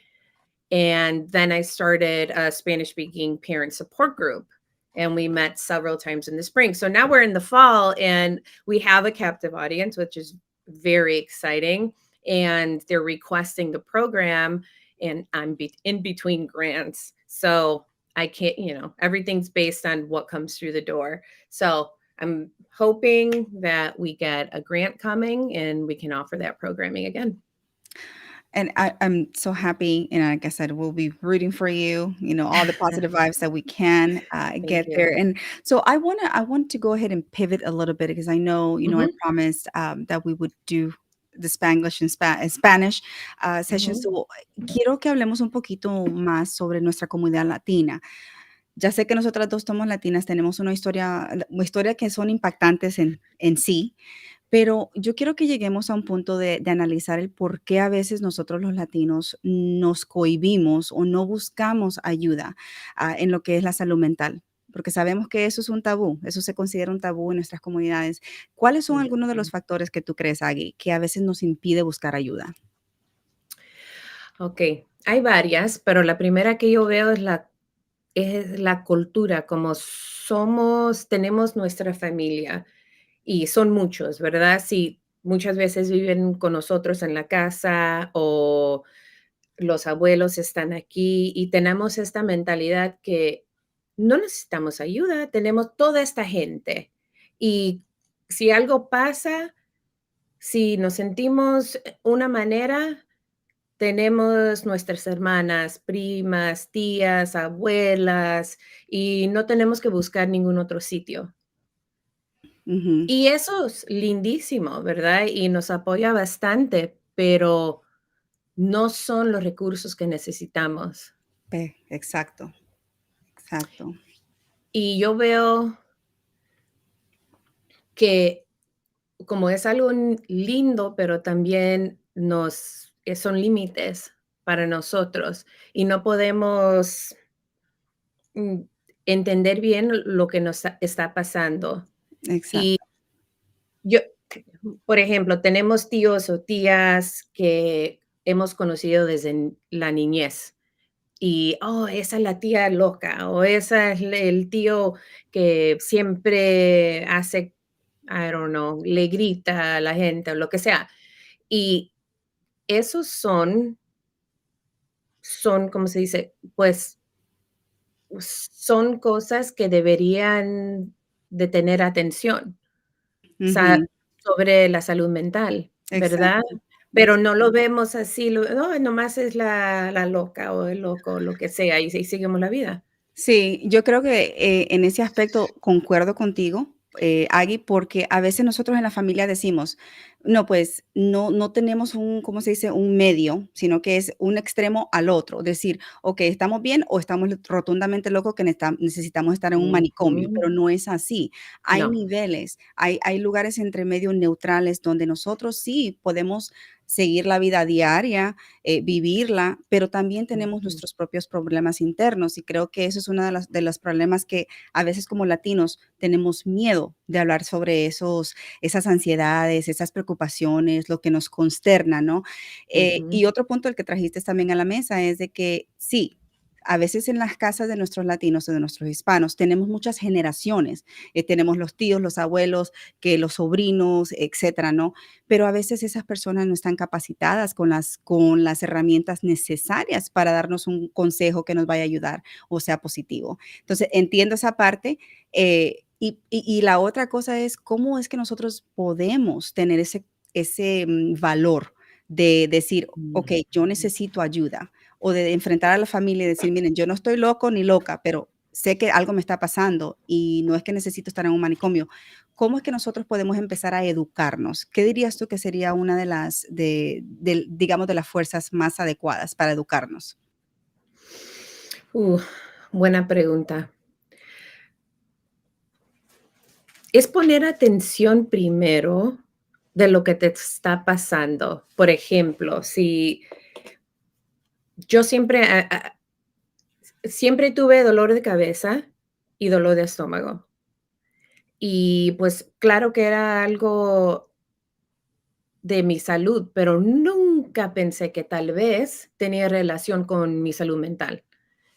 And then I started a Spanish speaking parent support group, and we met several times in the spring. So now we're in the fall and we have a captive audience, which is very exciting. And they're requesting the program, and I'm in between grants. So I can't, everything's based on what comes through the door. So I'm hoping that we get a grant coming and we can offer that programming again. And I'm so happy, and like I said, we'll be rooting for you, all the positive vibes that we can, Thank get you. there. And so I want to go ahead and pivot a little bit because I know, I Hmm. promised, that we would do the Spanglish and Spanish, session. Hmm. So quiero que hablemos un poquito más sobre nuestra comunidad latina. Ya sé que nosotras dos somos latinas, tenemos una historia que son impactantes en sí, pero yo quiero que lleguemos a un punto de analizar el por qué a veces nosotros los latinos nos cohibimos o no buscamos ayuda, en lo que es la salud mental. porque sabemos que eso es un tabú, eso se considera un tabú en nuestras comunidades. ¿Cuáles son algunos de los Ujú. factores que tú crees, Agui, que a veces nos impide buscar ayuda? Ok, hay varias, pero la primera que yo veo es la cultura, como somos, tenemos nuestra familia y son muchos, ¿verdad? Sí, muchas veces viven con nosotros en la casa o los abuelos están aquí y tenemos esta mentalidad que no necesitamos ayuda, tenemos toda esta gente. Y si algo pasa, si nos sentimos una manera, tenemos nuestras hermanas, primas, tías, abuelas, y no tenemos que buscar ningún otro sitio. Ujú. Y eso es lindísimo, ¿verdad? Y nos apoya bastante, pero no son los recursos que necesitamos. Exacto, exacto. Y yo veo que como es algo lindo, pero también son límites para nosotros y no podemos mm, entender bien lo que nos está pasando. Y Exacto. yo, por ejemplo, tenemos tíos o tías que hemos conocido desde la niñez. Y, oh, esa es la tía loca, o esa es el tío que siempre hace, I don't know, le grita a la gente o lo que sea. Y esos son, ¿cómo se dice? Pues son cosas que deberían de tener atención sa- Ujú. sobre la salud mental, ¿verdad? Exacto. Pero no lo vemos así, no, nomás es la loca o el loco, lo que sea, y seguimos la vida. Sí, yo creo que en ese aspecto concuerdo contigo, Agui, porque a veces nosotros en la familia decimos, no, pues no tenemos un, ¿cómo se dice? Un medio, sino que es un extremo al otro. Decir, ok, estamos bien o estamos rotundamente locos que necesitamos estar en un manicomio, Ujú. pero no es así. Hay No. niveles, hay lugares entre medio neutrales donde nosotros sí podemos seguir la vida diaria, vivirla, pero también tenemos Ujú, nuestros propios problemas internos y creo que eso es uno de los problemas que a veces como latinos tenemos miedo de hablar sobre esas ansiedades, esas preocupaciones, lo que nos consterna, ¿no? ujú, Y otro punto el que trajiste también a la mesa es de que sí. A veces en las casas de nuestros latinos o de nuestros hispanos tenemos muchas generaciones, tenemos los tíos, los abuelos, que los sobrinos, etcétera, ¿no? Pero a veces esas personas no están capacitadas con las herramientas necesarias para darnos un consejo que nos vaya a ayudar o sea positivo. Entonces, entiendo esa parte. Y la otra cosa es cómo es que nosotros podemos tener ese valor de decir, ok, yo ujú. necesito ayuda o de enfrentar a la familia y decir, miren, yo no estoy loco ni loca, pero sé que algo me está pasando y no es que necesito estar en un manicomio. ¿Cómo es que nosotros podemos empezar a educarnos? ¿Qué dirías tú que sería una de digamos, de las fuerzas más adecuadas para educarnos? Uh, buena pregunta. Es poner atención primero de lo que te está pasando. Por ejemplo, si yo siempre tuve dolor de cabeza y dolor de estómago. Y pues claro que era algo de mi salud, pero nunca pensé que tal vez tenía relación con mi salud mental.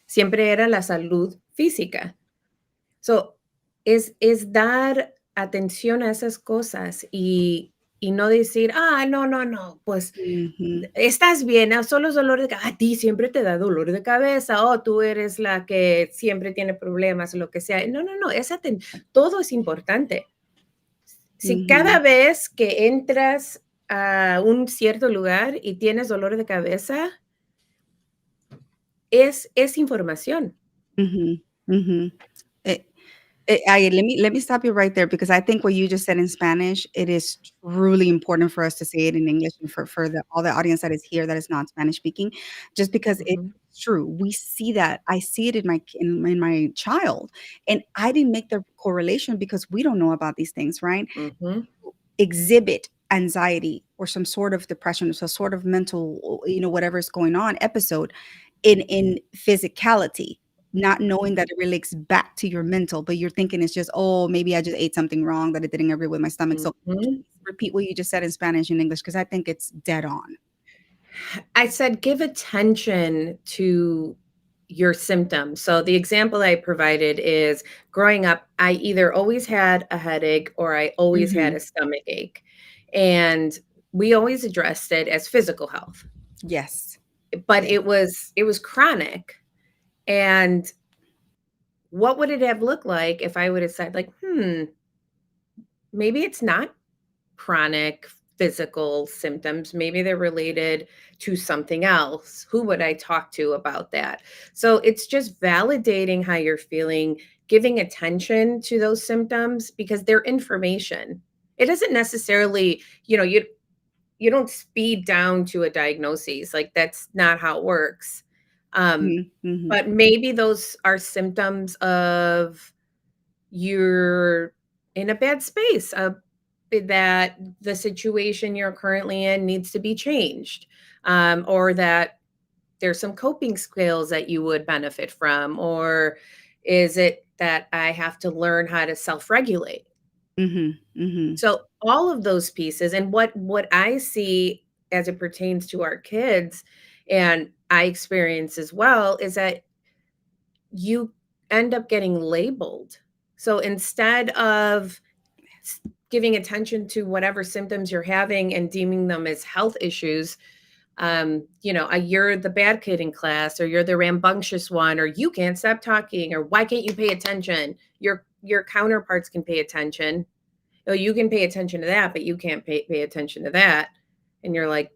Siempre era la salud física. So, es dar atención a esas cosas y no decir, no, no, no, pues Ujú, estás bien, solo es dolor de cabeza, a ti siempre te da dolor de cabeza, o tú eres la que siempre tiene problemas, o lo que sea. No, no, no, todo es importante. Si ujú, cada vez que entras a un cierto lugar y tienes dolor de cabeza, es información. ujú, ujú. Eh, let me stop you right there because I think what you just said in Spanish, it is really important for us to say it in English and for all the audience that is here that is not Spanish speaking, just because it's Ujú, true. We see that. I see it in my child, and I didn't make the correlation because we don't know about these things, right? ujú, Exhibit anxiety or some sort of depression, some sort of mental, whatever is going on episode in physicality not knowing that it relates back to your mental, but you're thinking it's just, oh, maybe I just ate something wrong that it didn't agree with my stomach. So Mhm. repeat what you just said in Spanish and English because I think it's dead on. I said give attention to your symptoms. So the example I provided is growing up, I either always had a headache or I always had Hmm. a stomach ache. And we always addressed it as physical health. Yes. But Yes. it was chronic. And what would it have looked like if I would have said like, maybe it's not chronic physical symptoms. Maybe they're related to something else. Who would I talk to about that? So it's just validating how you're feeling, giving attention to those symptoms because they're information. It doesn't necessarily, you don't speed down to a diagnosis. Like that's not how it works. Um, Hmm. but maybe those are symptoms of you're in a bad space, that the situation you're currently in needs to be changed, or that there's some coping skills that you would benefit from, or is it that I have to learn how to self-regulate? Hmm. Hmm. So all of those pieces, and what I see as it pertains to our kids, and I experience as well, is that you end up getting labeled. So instead of giving attention to whatever symptoms you're having and deeming them as health issues, you're the bad kid in class, or you're the rambunctious one, or you can't stop talking, or why can't you pay attention? Your counterparts can pay attention. Oh, you can pay attention to that, but you can't pay attention to that. And you're like,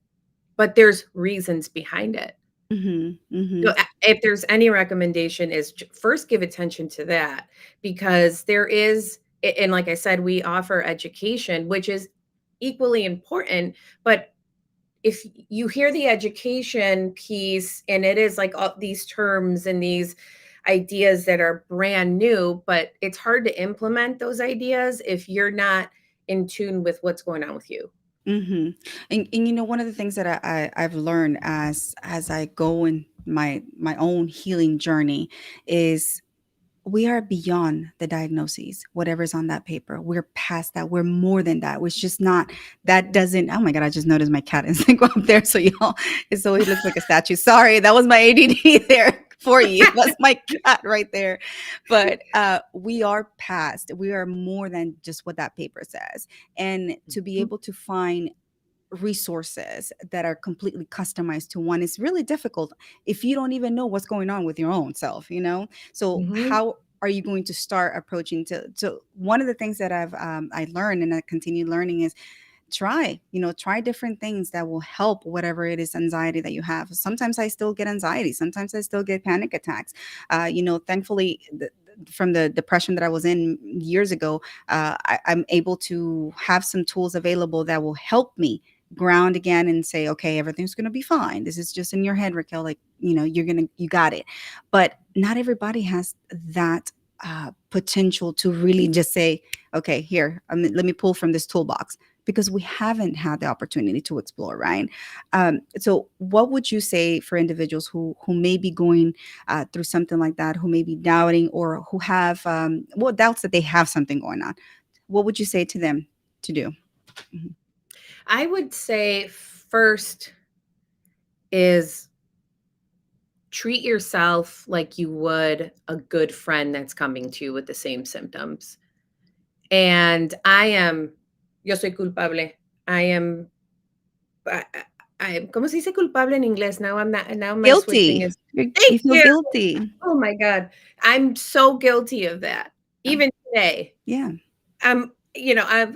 but there's reasons behind it. Hmm. Hmm. So if there's any recommendation is first give attention to that, because there is, and like I said, we offer education, which is equally important. But if you hear the education piece and it is like all these terms and these ideas that are brand new, but it's hard to implement those ideas if you're not in tune with what's going on with you. Hmm. And one of the things that I've learned as I go in my own healing journey is we are beyond the diagnoses, whatever's on that paper. We're past that. We're more than that. It's just not, that doesn't, oh my God, I just noticed my cat is like up there. So y'all, so he looks like a statue. Sorry, that was my ADD there for you. That's my cat right there. But we are past, we are more than just what that paper says. And to be able to find resources that are completely customized to one is really difficult if you don't even know what's going on with your own self. So Mhm. how are you going to start approaching to one of the things that I learned and I continue learning is try different things that will help whatever it is anxiety that you have. Sometimes I still get anxiety, sometimes I still get panic attacks. Thankfully, from the depression that I was in years ago, I'm able to have some tools available that will help me ground again and say, okay, everything's going to be fine. This is just in your head, Raquel. Like, you got it. But not everybody has that potential to really just say, okay, here, let me pull from this toolbox, because we haven't had the opportunity to explore, right? So what would you say for individuals who may be going through something like that, who may be doubting or who have doubts that they have something going on? What would you say to them to do? Mhm. I would say first is treat yourself like you would a good friend that's coming to you with the same symptoms. And yo soy culpable. I am, I, ¿cómo se dice culpable en inglés? Now my switching Guilty. is, thank You feel you. guilty. Oh my God. I'm so guilty of that. Yeah. Even today. Yeah.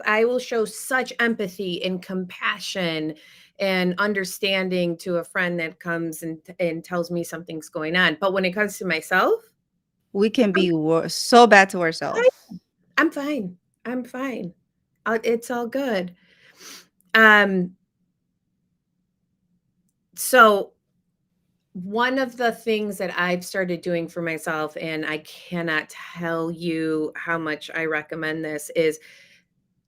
I will show such empathy and compassion and understanding to a friend that comes and tells me something's going on. But when it comes to myself, We can I'm be so bad to fine. ourselves. I'm fine. I'm fine. It's all good. Um, so one of the things that I've started doing for myself, and I cannot tell you how much I recommend this, is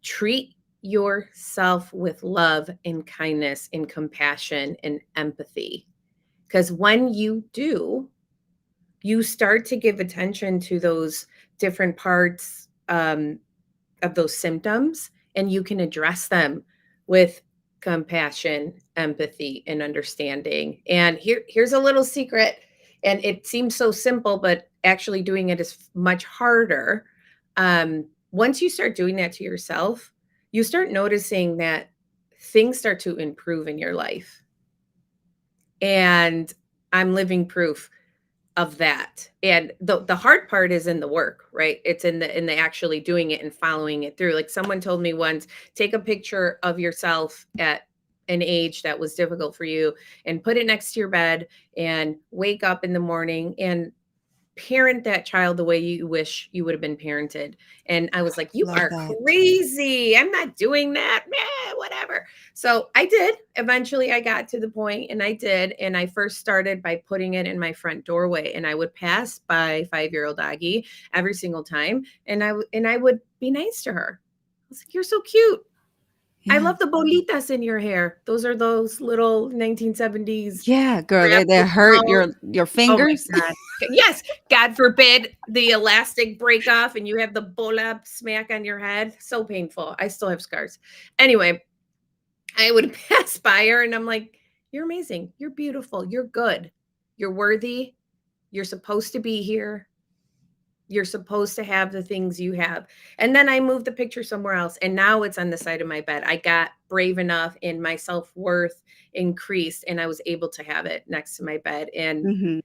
treat yourself with love and kindness and compassion and empathy. Because when you do, you start to give attention to those different parts of those symptoms, and you can address them with compassion, empathy, and understanding. And here's a little secret, and it seems so simple, but actually doing it is much harder. Once you start doing that to yourself, you start noticing that things start to improve in your life. And I'm living proof of that. And the hard part is in the work, right? It's in the actually doing it and following it through. Like someone told me once, take a picture of yourself at an age that was difficult for you and put it next to your bed and wake up in the morning and parent that child the way you wish you would have been parented. And I was like, you Love are that. crazy. I'm not doing that. Whatever. So I did. Eventually I got to the point and I did. And I first started by putting it in my front doorway, and I would pass by 5-year-old Agi every single time. And I would be nice to her. I was like, you're so cute. I Yeah. love the bolitas in your hair. Those are those little 1970s Yeah, girl, they graphic hurt dolls. your Oh my fingers. god. Yes, God forbid the elastic break off and you have the bola smack on your head. So painful. I still have scars. Anyway, I would pass by her and I'm like, "You're amazing. You're beautiful. You're good. You're worthy. You're supposed to be here. You're supposed to have the things you have." And then I moved the picture somewhere else, and now it's on the side of my bed. I got brave enough and my self-worth increased, and I was able to have it next to my bed. And Mhm.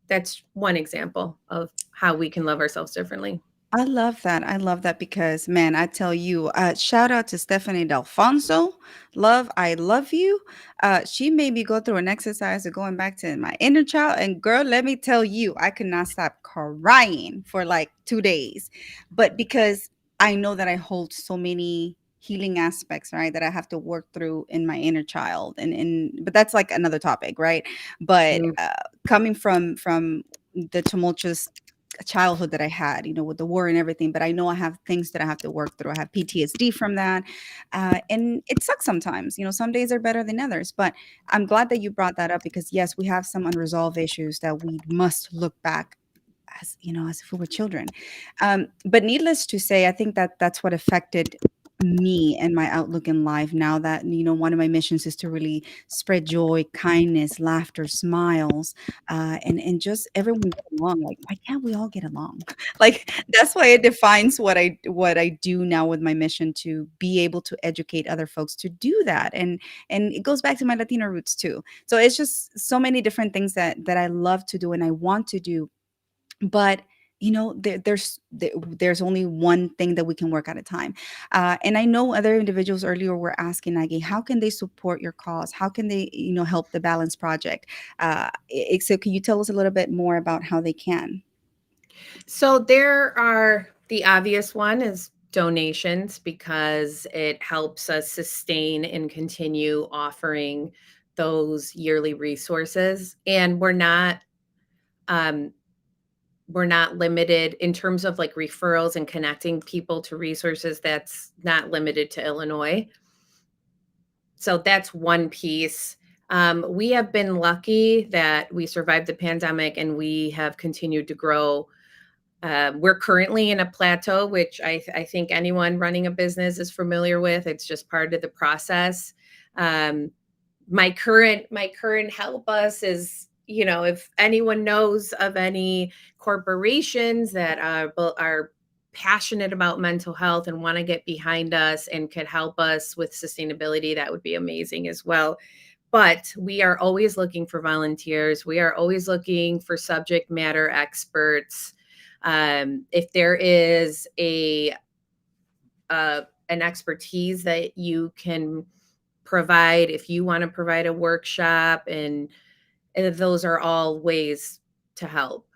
that's one example of how we can love ourselves differently. I love that. I love that because, man, I tell you, shout out to Stephanie D'Alfonso. Love, I love you. She made me go through an exercise of going back to my inner child. And girl, let me tell you, I could not stop crying for like 2 days. But because I know that I hold so many healing aspects, right, that I have to work through in my inner child. But that's like another topic, right? But Mm. coming from the tumultuous childhood that I had, with the war and everything, but I know I have things that I have to work through. I have PTSD from that. And it sucks sometimes. Some days are better than others. But I'm glad that you brought that up because, yes, we have some unresolved issues that we must look back as if we were children. But needless to say, I think that that's what affected me and my outlook in life now that one of my missions is to really spread joy, kindness, laughter, smiles, and just everyone get along. Like, why can't we all get along? Like, that's why it defines what I do now with my mission, to be able to educate other folks to do that. And it goes back to my Latino roots too. So it's just so many different things that I love to do and I want to do. But there's only one thing that we can work at a time. And I know other individuals earlier were asking, Aggie, how can they support your cause? How can they help the Balance Project? So can you tell us a little bit more about how they can? So there are, the obvious one is donations, because it helps us sustain and continue offering those yearly resources. And um, we're not limited in terms of like referrals and connecting people to resources. That's not limited to Illinois. So that's one piece. We have been lucky that we survived the pandemic and we have continued to grow. We're currently in a plateau, which I think anyone running a business is familiar with. It's just part of the process. Um, my current help us is, if anyone knows of any corporations that are passionate about mental health and want to get behind us and could help us with sustainability, that would be amazing as well. But we are always looking for volunteers. We are always looking for subject matter experts. If there is an expertise that you can provide, if you want to provide a workshop, and those are all ways to help.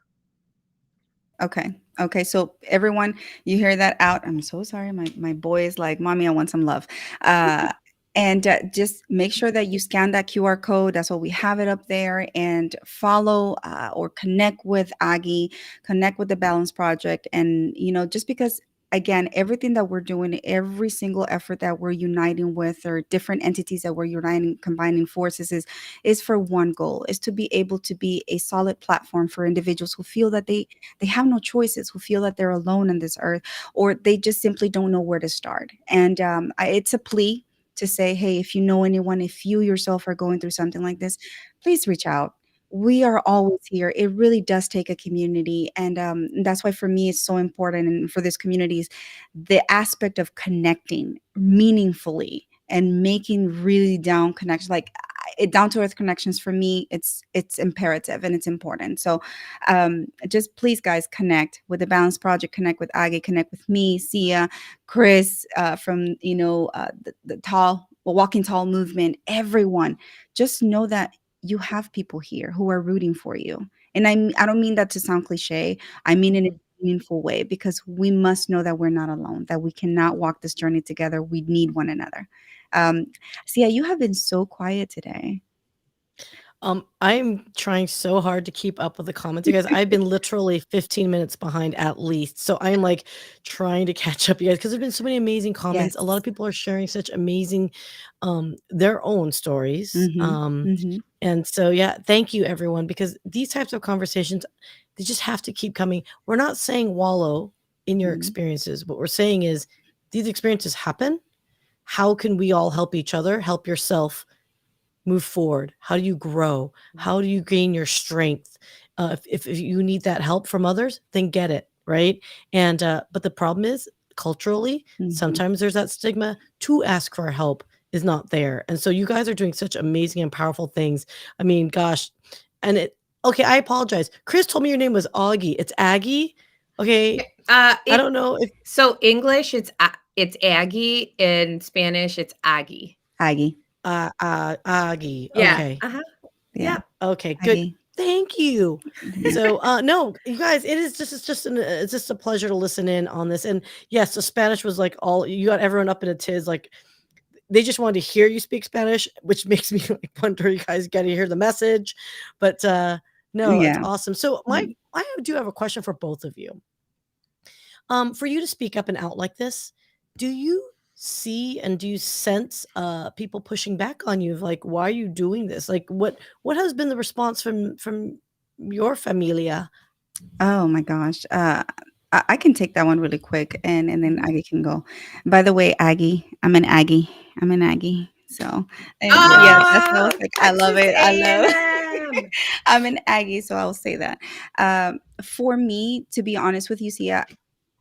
Okay. Okay. So everyone, you hear that out. I'm so sorry. My boy is like, Mommy, I want some love. And just make sure that you scan that QR code. That's what we have it up there, and follow or connect with Agi, connect with the Balance Project. And just because again, everything that we're doing, every single effort that we're uniting with, or different entities that we're uniting, combining forces, is for one goal, is to be able to be a solid platform for individuals who feel that they have no choices, who feel that they're alone on this earth, or they just simply don't know where to start. And it's a plea to say, hey, if you know anyone, if you yourself are going through something like this, please reach out. We are always here. It really does take a community, and that's why for me it's so important, and for this community is the aspect of connecting meaningfully and making really down connections, like down to earth connections. For me, it's imperative and it's important. So just please, guys, connect with the Balance Project, connect with Agi, connect with me, Sia, Chris, from the tall, well, Walking Tall movement, everyone. Just know that you have people here who are rooting for you. And I don't mean that to sound cliche. I mean in a Mhm. meaningful way, because we must know that we're not alone, that we cannot walk this journey together. We need one another. Um, Sia, you have been so quiet today. I'm trying so hard to keep up with the comments, you guys. I've been literally 15 minutes behind at least. So I'm like trying to catch up, you guys, because there's been so many amazing comments. A lot Yes. of people are sharing such amazing their own stories. Mm-hmm. Mm-hmm. And so yeah, thank you everyone, because these types of conversations, they just have to keep coming. We're not saying wallow in your Mm-hmm. experiences. What we're saying is these experiences happen. How can we all help each other, help yourself move forward? How do you grow? How do you gain your strength? If you need that help from others, then get it, right? And but the problem is culturally, Mm-hmm. sometimes there's that stigma to ask for help is not there. And so you guys are doing such amazing and powerful things. I mean, gosh, and it. Okay, I apologize. Chris told me your name was Augie. It's Aggie. Yeah, Okay, I it don't know if so English it's Aggie, in Spanish it's Agi. Aggie. Augie. Yeah. Yeah. Okay. Uh-huh. Yeah. Yep. Okay, good. Aggie. Thank you. Mhm. So, no, you guys, it's just a pleasure to listen in on this. And yes, the Spanish was like all you got everyone up in a tiz. Like they just wanted to hear you speak Spanish, which makes me like wonder you guys get to hear the message. But no, it's Yeah. awesome. So Mhm. I do have a question for both of you. For you to speak up and out like this, do you see and do you sense people pushing back on you of like, why are you doing this? Like what has been the response from your familia? Oh my gosh. I can take that one really quick, and then Mhm. Aggie can go. By the way, Aggie, I'm an Aggie. I'm an Aggie. So, and yeah, that's I was Oh, like, I love Texas it. I love A&M. I'm an Aggie, so I'll say that. For me, to be honest with you, Sia,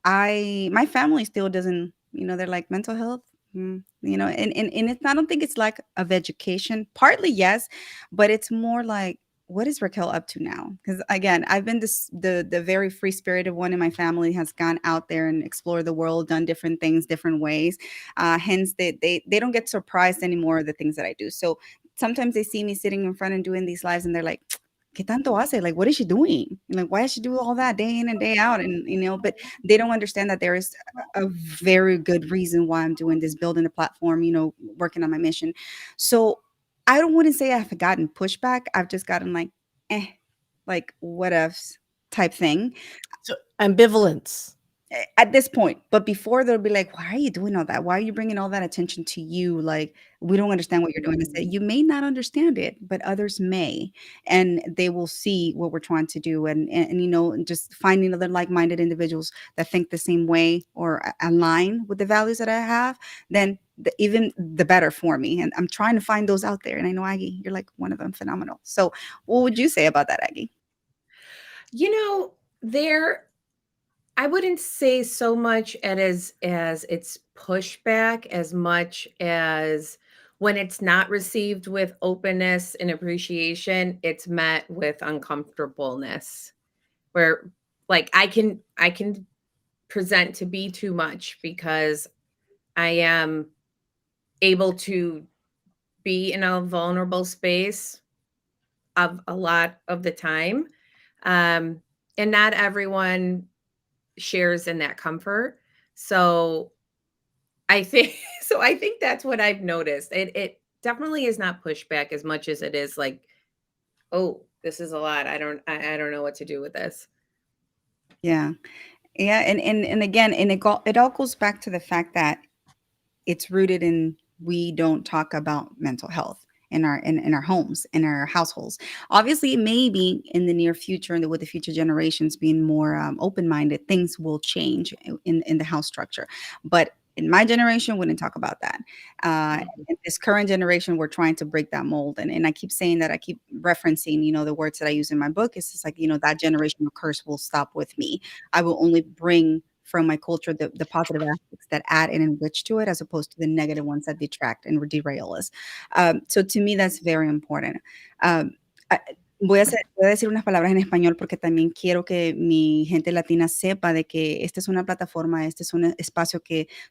my family still doesn't, they're like mental health, and it's, I don't think it's lack of education. Partly yes, but it's more like, what is Raquel up to now? Because again, I've been the very free spirited one in my family, has gone out there and explored the world, done different things, different ways. Hence, they don't get surprised anymore of the things that I do. So sometimes they see me sitting in front and doing these lives, and they're like, ¿Qué tanto hace? Like, what is she doing? Like, why does she do all that day in and day out? And but they don't understand that there is a very good reason why I'm doing this, building a platform, working on my mission. So I don't wouldn't say I've gotten pushback. I've just gotten like, like what else type thing. So ambivalence. At this point. But before, they'll be like, why are you doing all that? Why are you bringing all that attention to you? Like, we don't understand what you're doing. I said, you may not understand it, but others may, and they will see what we're trying to do. And and just finding other like-minded individuals that think the same way or align with the values that I have, then even the better for me. And I'm trying to find those out there. And I know, Aggie, you're like one of them. Phenomenal. So what would you say about that, Aggie? You know, there I wouldn't say so much as it's pushback as much as when it's not received with openness and appreciation, it's met with uncomfortableness. Where like I can present to be too much because I am able to be in a vulnerable space of a lot of the time. Um, and not everyone shares in that comfort. So I think I think that's what I've noticed. It definitely is not pushback as much as it is like, oh, this is a lot. I don't know what to do with this. Yeah. Yeah, and again, and it all goes back to the fact that it's rooted in we don't talk about mental health in our homes, in our households. Obviously, maybe in the near future and with the future generations being more open-minded, things will change in the house structure. But in my generation, we didn't talk about that. Mhm. In this current generation, we're trying to break that mold. And I keep saying that, I keep referencing, the words that I use in my book. It's just like, that generational curse will stop with me. I will only bring from my culture the positive aspects that add and enrich to it, as opposed to the negative ones that detract and derail us. So to me, that's very important. Um, I- voy a decir unas palabras en español porque también quiero que mi gente latina sepa de que esta es una plataforma, este es un espacio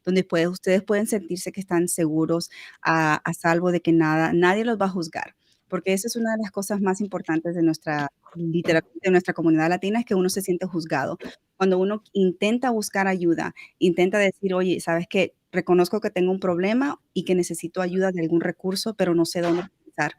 donde ustedes pueden sentirse que están seguros, a salvo de que nadie los va a juzgar, porque esa es una de las cosas más importantes de literalmente de nuestra comunidad latina, es que uno se siente juzgado. Cuando uno intenta buscar ayuda, intenta decir: "Oye, ¿sabes qué? Reconozco que tengo un problema y que necesito ayuda de algún recurso, pero no sé dónde comenzar".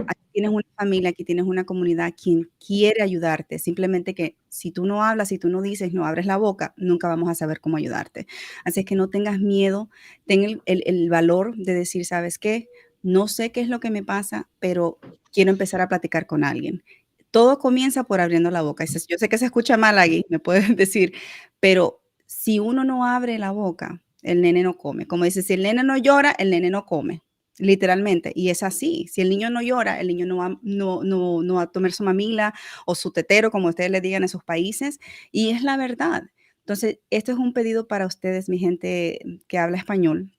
Aquí tienes una familia, aquí tienes una comunidad quien quiere ayudarte, simplemente que si tú no hablas, si tú no dices, no abres la boca, nunca vamos a saber cómo ayudarte. Así es que no tengas miedo, ten el valor de decir: "¿Sabes qué? No sé qué es lo que me pasa, pero quiero empezar a platicar con alguien". Todo comienza por abriendo la boca. Yo sé que se escucha mal, Agui, me puedes decir, pero si uno no abre la boca, el nene no come. Como dice, si el nene no llora, el nene no come. Literalmente, y es así. Si el niño no llora, el niño no va a tomar su mamila o su tetero, como ustedes le digan en sus países, y es la verdad. Entonces, esto es un pedido para ustedes, mi gente que habla español.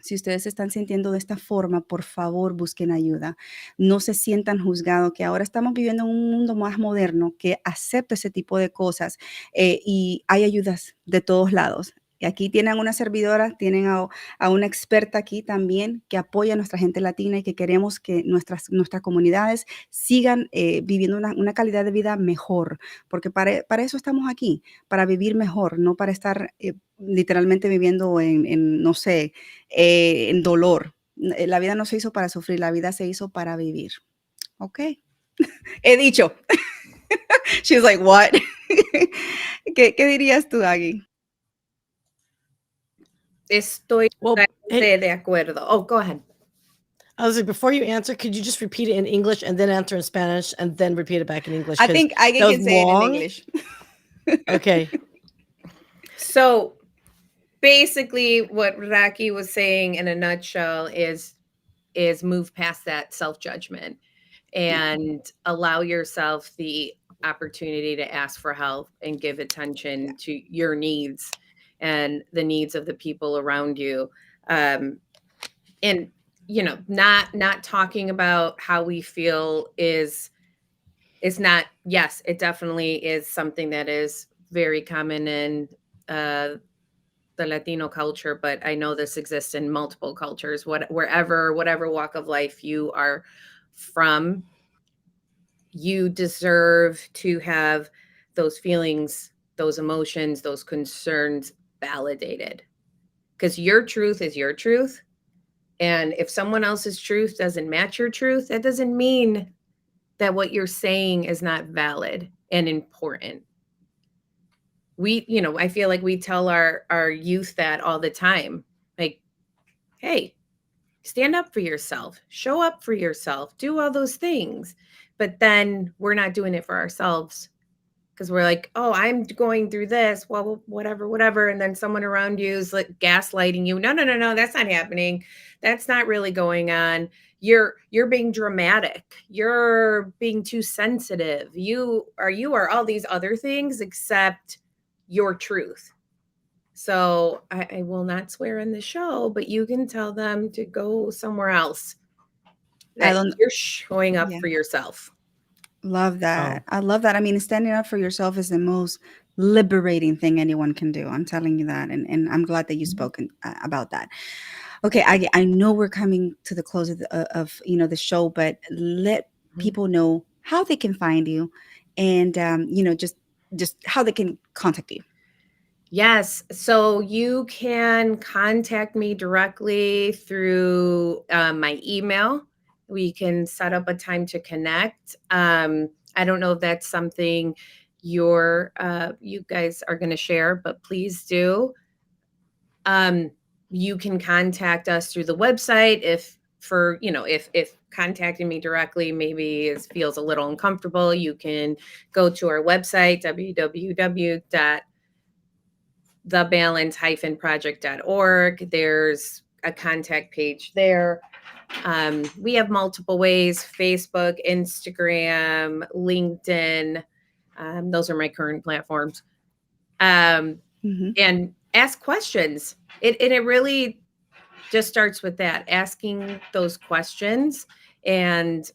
Si ustedes se están sintiendo de esta forma, por favor, busquen ayuda. No se sientan juzgados, que ahora estamos viviendo en un mundo más moderno que acepta ese tipo de cosas, y hay ayudas de todos lados. Y aquí tienen una servidora, tienen a una experta aquí también que apoya a nuestra gente latina y que queremos que nuestras comunidades sigan viviendo una calidad de vida mejor, porque para eso estamos aquí, para vivir mejor, no para estar literalmente viviendo no sé, en dolor. La vida no se hizo para sufrir, la vida se hizo para vivir. ¿Ok? He dicho. She's like, what? ¿Qué dirías tú, Aggie? Estoy Well, hey, totalmente de acuerdo. Oh, go ahead. I was like, before you answer, could you just repeat it in English and then answer in Spanish and then repeat it back in English? I Because think Aggie that was can say it in long. English. Okay. So basically what Raki was saying in a nutshell is move past that self-judgment Yeah. and allow yourself the opportunity to ask for help and give Yeah. attention to your needs and the needs of the people around you. And not talking about how we feel is not, yes, it definitely is something that is very common in uh the Latino culture, but I know this exists in multiple cultures. Whatever walk of life you are from, you deserve to have those feelings, those emotions, those concerns validated. Because your truth is your truth. And if someone else's truth doesn't match your truth, that doesn't mean that what you're saying is not valid and important. I feel like we tell our youth that all the time. Like, hey, stand up for yourself, show up for yourself, do all those things. But then we're not doing it for ourselves because we're like, oh, I'm going through this. Well, whatever. And then someone around you is like gaslighting you. No, no, no, no, that's not happening. That's not really going on. You're being dramatic. You're being too sensitive. You are all these other things except your truth. So I will not swear in the show, but you can tell them to go somewhere else. I That don't, you're showing up yeah. for yourself. Love Oh. that. I love that. I mean, standing up for yourself is the most liberating thing anyone can do. I'm telling you that. And I'm glad that you Mhm. spoke about that. Okay, I know we're coming to the close of the show, but let Mhm. people know how they can find you, and just how they can contact you. Yes. So you can contact me directly through my email. We can set up a time to connect. I don't know if that's something you guys are going to share, but please do. Um, you can contact us through the website if contacting me directly maybe feels a little uncomfortable. You can go to our website www.thebalance-project.org. There's a contact page there. We have multiple ways: Facebook, Instagram, LinkedIn. Those are my current platforms. Hmm. And ask questions. It really just starts with that, asking those questions, and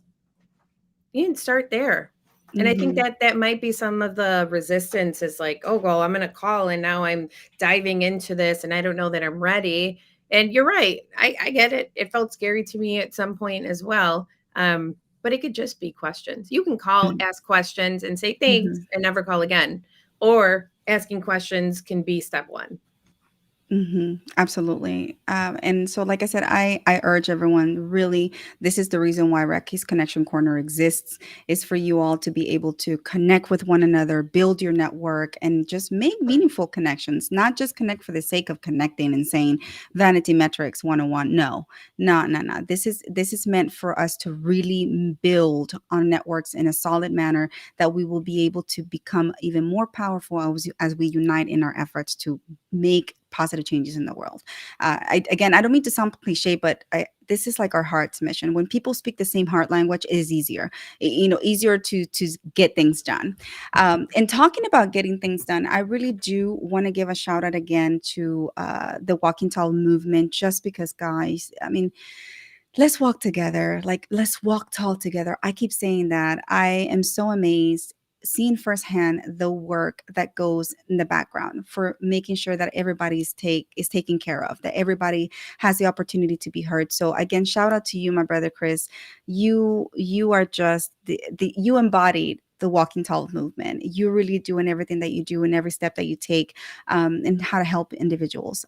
you can start there. And I think Hmm. that might be some of the resistance is like, oh, well, I'm going to call and now I'm diving into this and I don't know that I'm ready. And you're right. I get it. It felt scary to me at some point as well. But it could just be questions. You can call, ask questions, and say thanks Hmm. and never call again. Or asking questions can be step one. Absolutely. And so, like I said, I urge everyone, really, this is the reason why Rocky's Connection Corner exists, is for you all to be able to connect with one another, build your network, and just make meaningful connections, not just connect for the sake of connecting and saying vanity metrics 101. No, no, no, no. This is meant for us to really build our networks in a solid manner that we will be able to become even more powerful as we unite in our efforts to make positive changes in the world. Again, I don't mean to sound cliche, but this is like our heart's mission. When people speak the same heart language, it is easier, easier to get things done. And talking about getting things done, I really do want to give a shout out again to the Walking Tall movement, just because, guys, I mean, let's walk together. Like, let's walk tall together. I keep saying that. I am so amazed seeing firsthand the work that goes in the background for making sure that everybody's take is taken care of, that everybody has the opportunity to be heard. So again, shout out to you, my brother Chris. You are just the you embodied the Walking Tall movement. You're really doing everything that you do and every step that you take, and how to help individuals.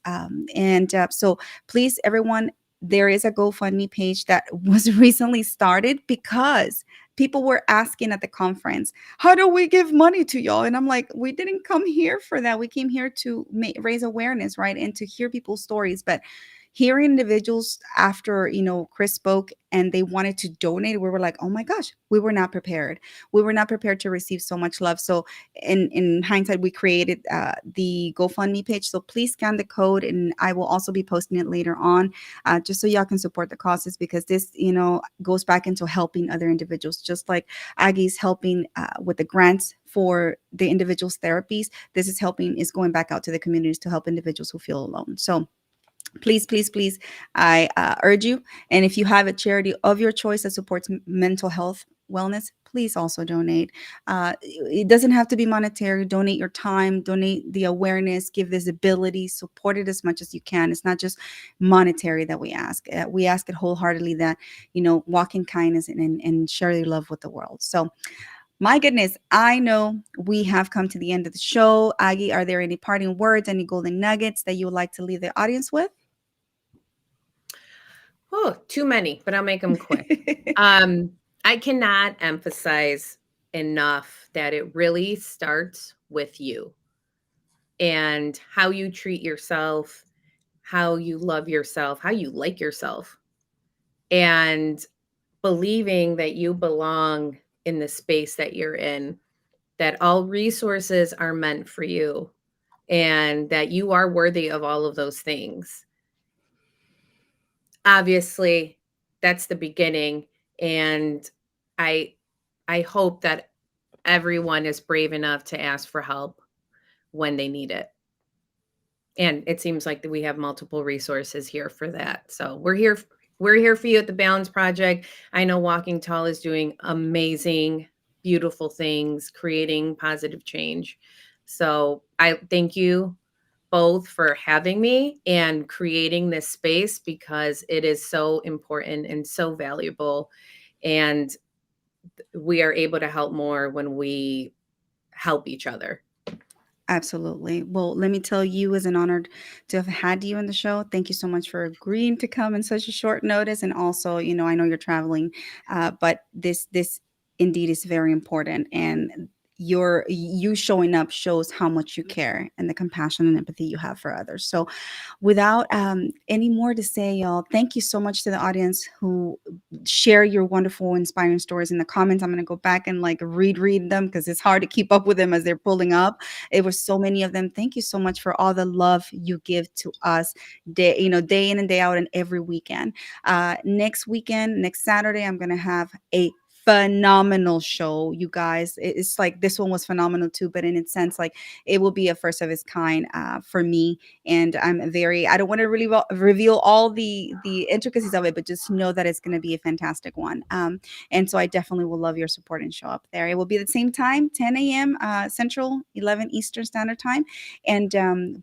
So please, everyone, there is a GoFundMe page that was recently started because people were asking at the conference, how do we give money to y'all? And I'm like, we didn't come here for that. We came here to raise awareness, right? And to hear people's stories. But hearing individuals after, Chris spoke and they wanted to donate, we were like, oh my gosh, we were not prepared. We were not prepared to receive so much love. So in hindsight, we created the GoFundMe page. So please scan the code, and I will also be posting it later on, just so y'all can support the causes, because this, goes back into helping other individuals, just like Aggie's helping with the grants for the individuals' therapies. This is going back out to the communities to help individuals who feel alone. So please, please, please, I urge you. And if you have a charity of your choice that supports mental health, wellness, please also donate. It doesn't have to be monetary. Donate your time, donate the awareness, give visibility, support it as much as you can. It's not just monetary that we ask. We ask it wholeheartedly that, walk in kindness and share your love with the world. So, my goodness, I know we have come to the end of the show. Aggie, are there any parting words, any golden nuggets that you would like to leave the audience with? Oh, too many, but I'll make them quick. I cannot emphasize enough that it really starts with you and how you treat yourself, how you love yourself, how you like yourself, and believing that you belong in the space that you're in, that all resources are meant for you, and that you are worthy of all of those things. Obviously, that's the beginning, and I I hope that everyone is brave enough to ask for help when they need it. And it seems like that we have multiple resources here for that. So we're here for you at the Balance Project. I know Walking Tall is doing amazing, beautiful things, creating positive change. So I thank you both for having me and creating this space, because it is so important and so valuable. And we are able to help more when we help each other. Absolutely. Well, let me tell you, it's an honor to have had you in the show. Thank you so much for agreeing to come in such a short notice. And also, I know you're traveling, but this indeed is very important. And you showing up shows how much you care and the compassion and empathy you have for others. So without any more to say, y'all, thank you so much to the audience who share your wonderful, inspiring stories in the comments. I'm going to go back and like read them because it's hard to keep up with them as they're pulling up. It was so many of them. Thank you so much for all the love you give to us day in and day out and every weekend. Next weekend, next Saturday, I'm going to have a phenomenal show, you guys. It's like this one was phenomenal too, but in its sense, like it will be a first of its kind for me. And I don't want to really reveal all the intricacies of it, but just know that it's going to be a fantastic one. And so I definitely will love your support and show up there. It will be the same time, 10 a.m. Central, 11 Eastern Standard Time. And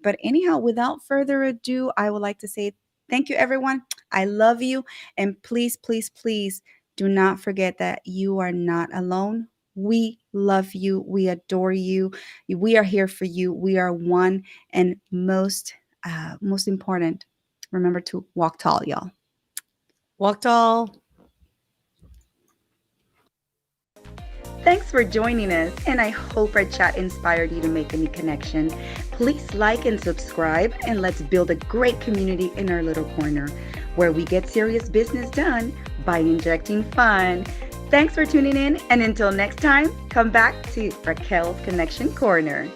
but anyhow, without further ado, I would like to say thank you, everyone. I love you. And please, please, please do not forget that you are not alone. We love you. We adore you. We are here for you. We are one. And most important, remember to walk tall, y'all. Walk tall. Thanks for joining us, and I hope our chat inspired you to make a new connection. Please like and subscribe, and let's build a great community in our little corner where we get serious business done by injecting fun. Thanks for tuning in, and until next time, come back to Raquel's Connection Corner.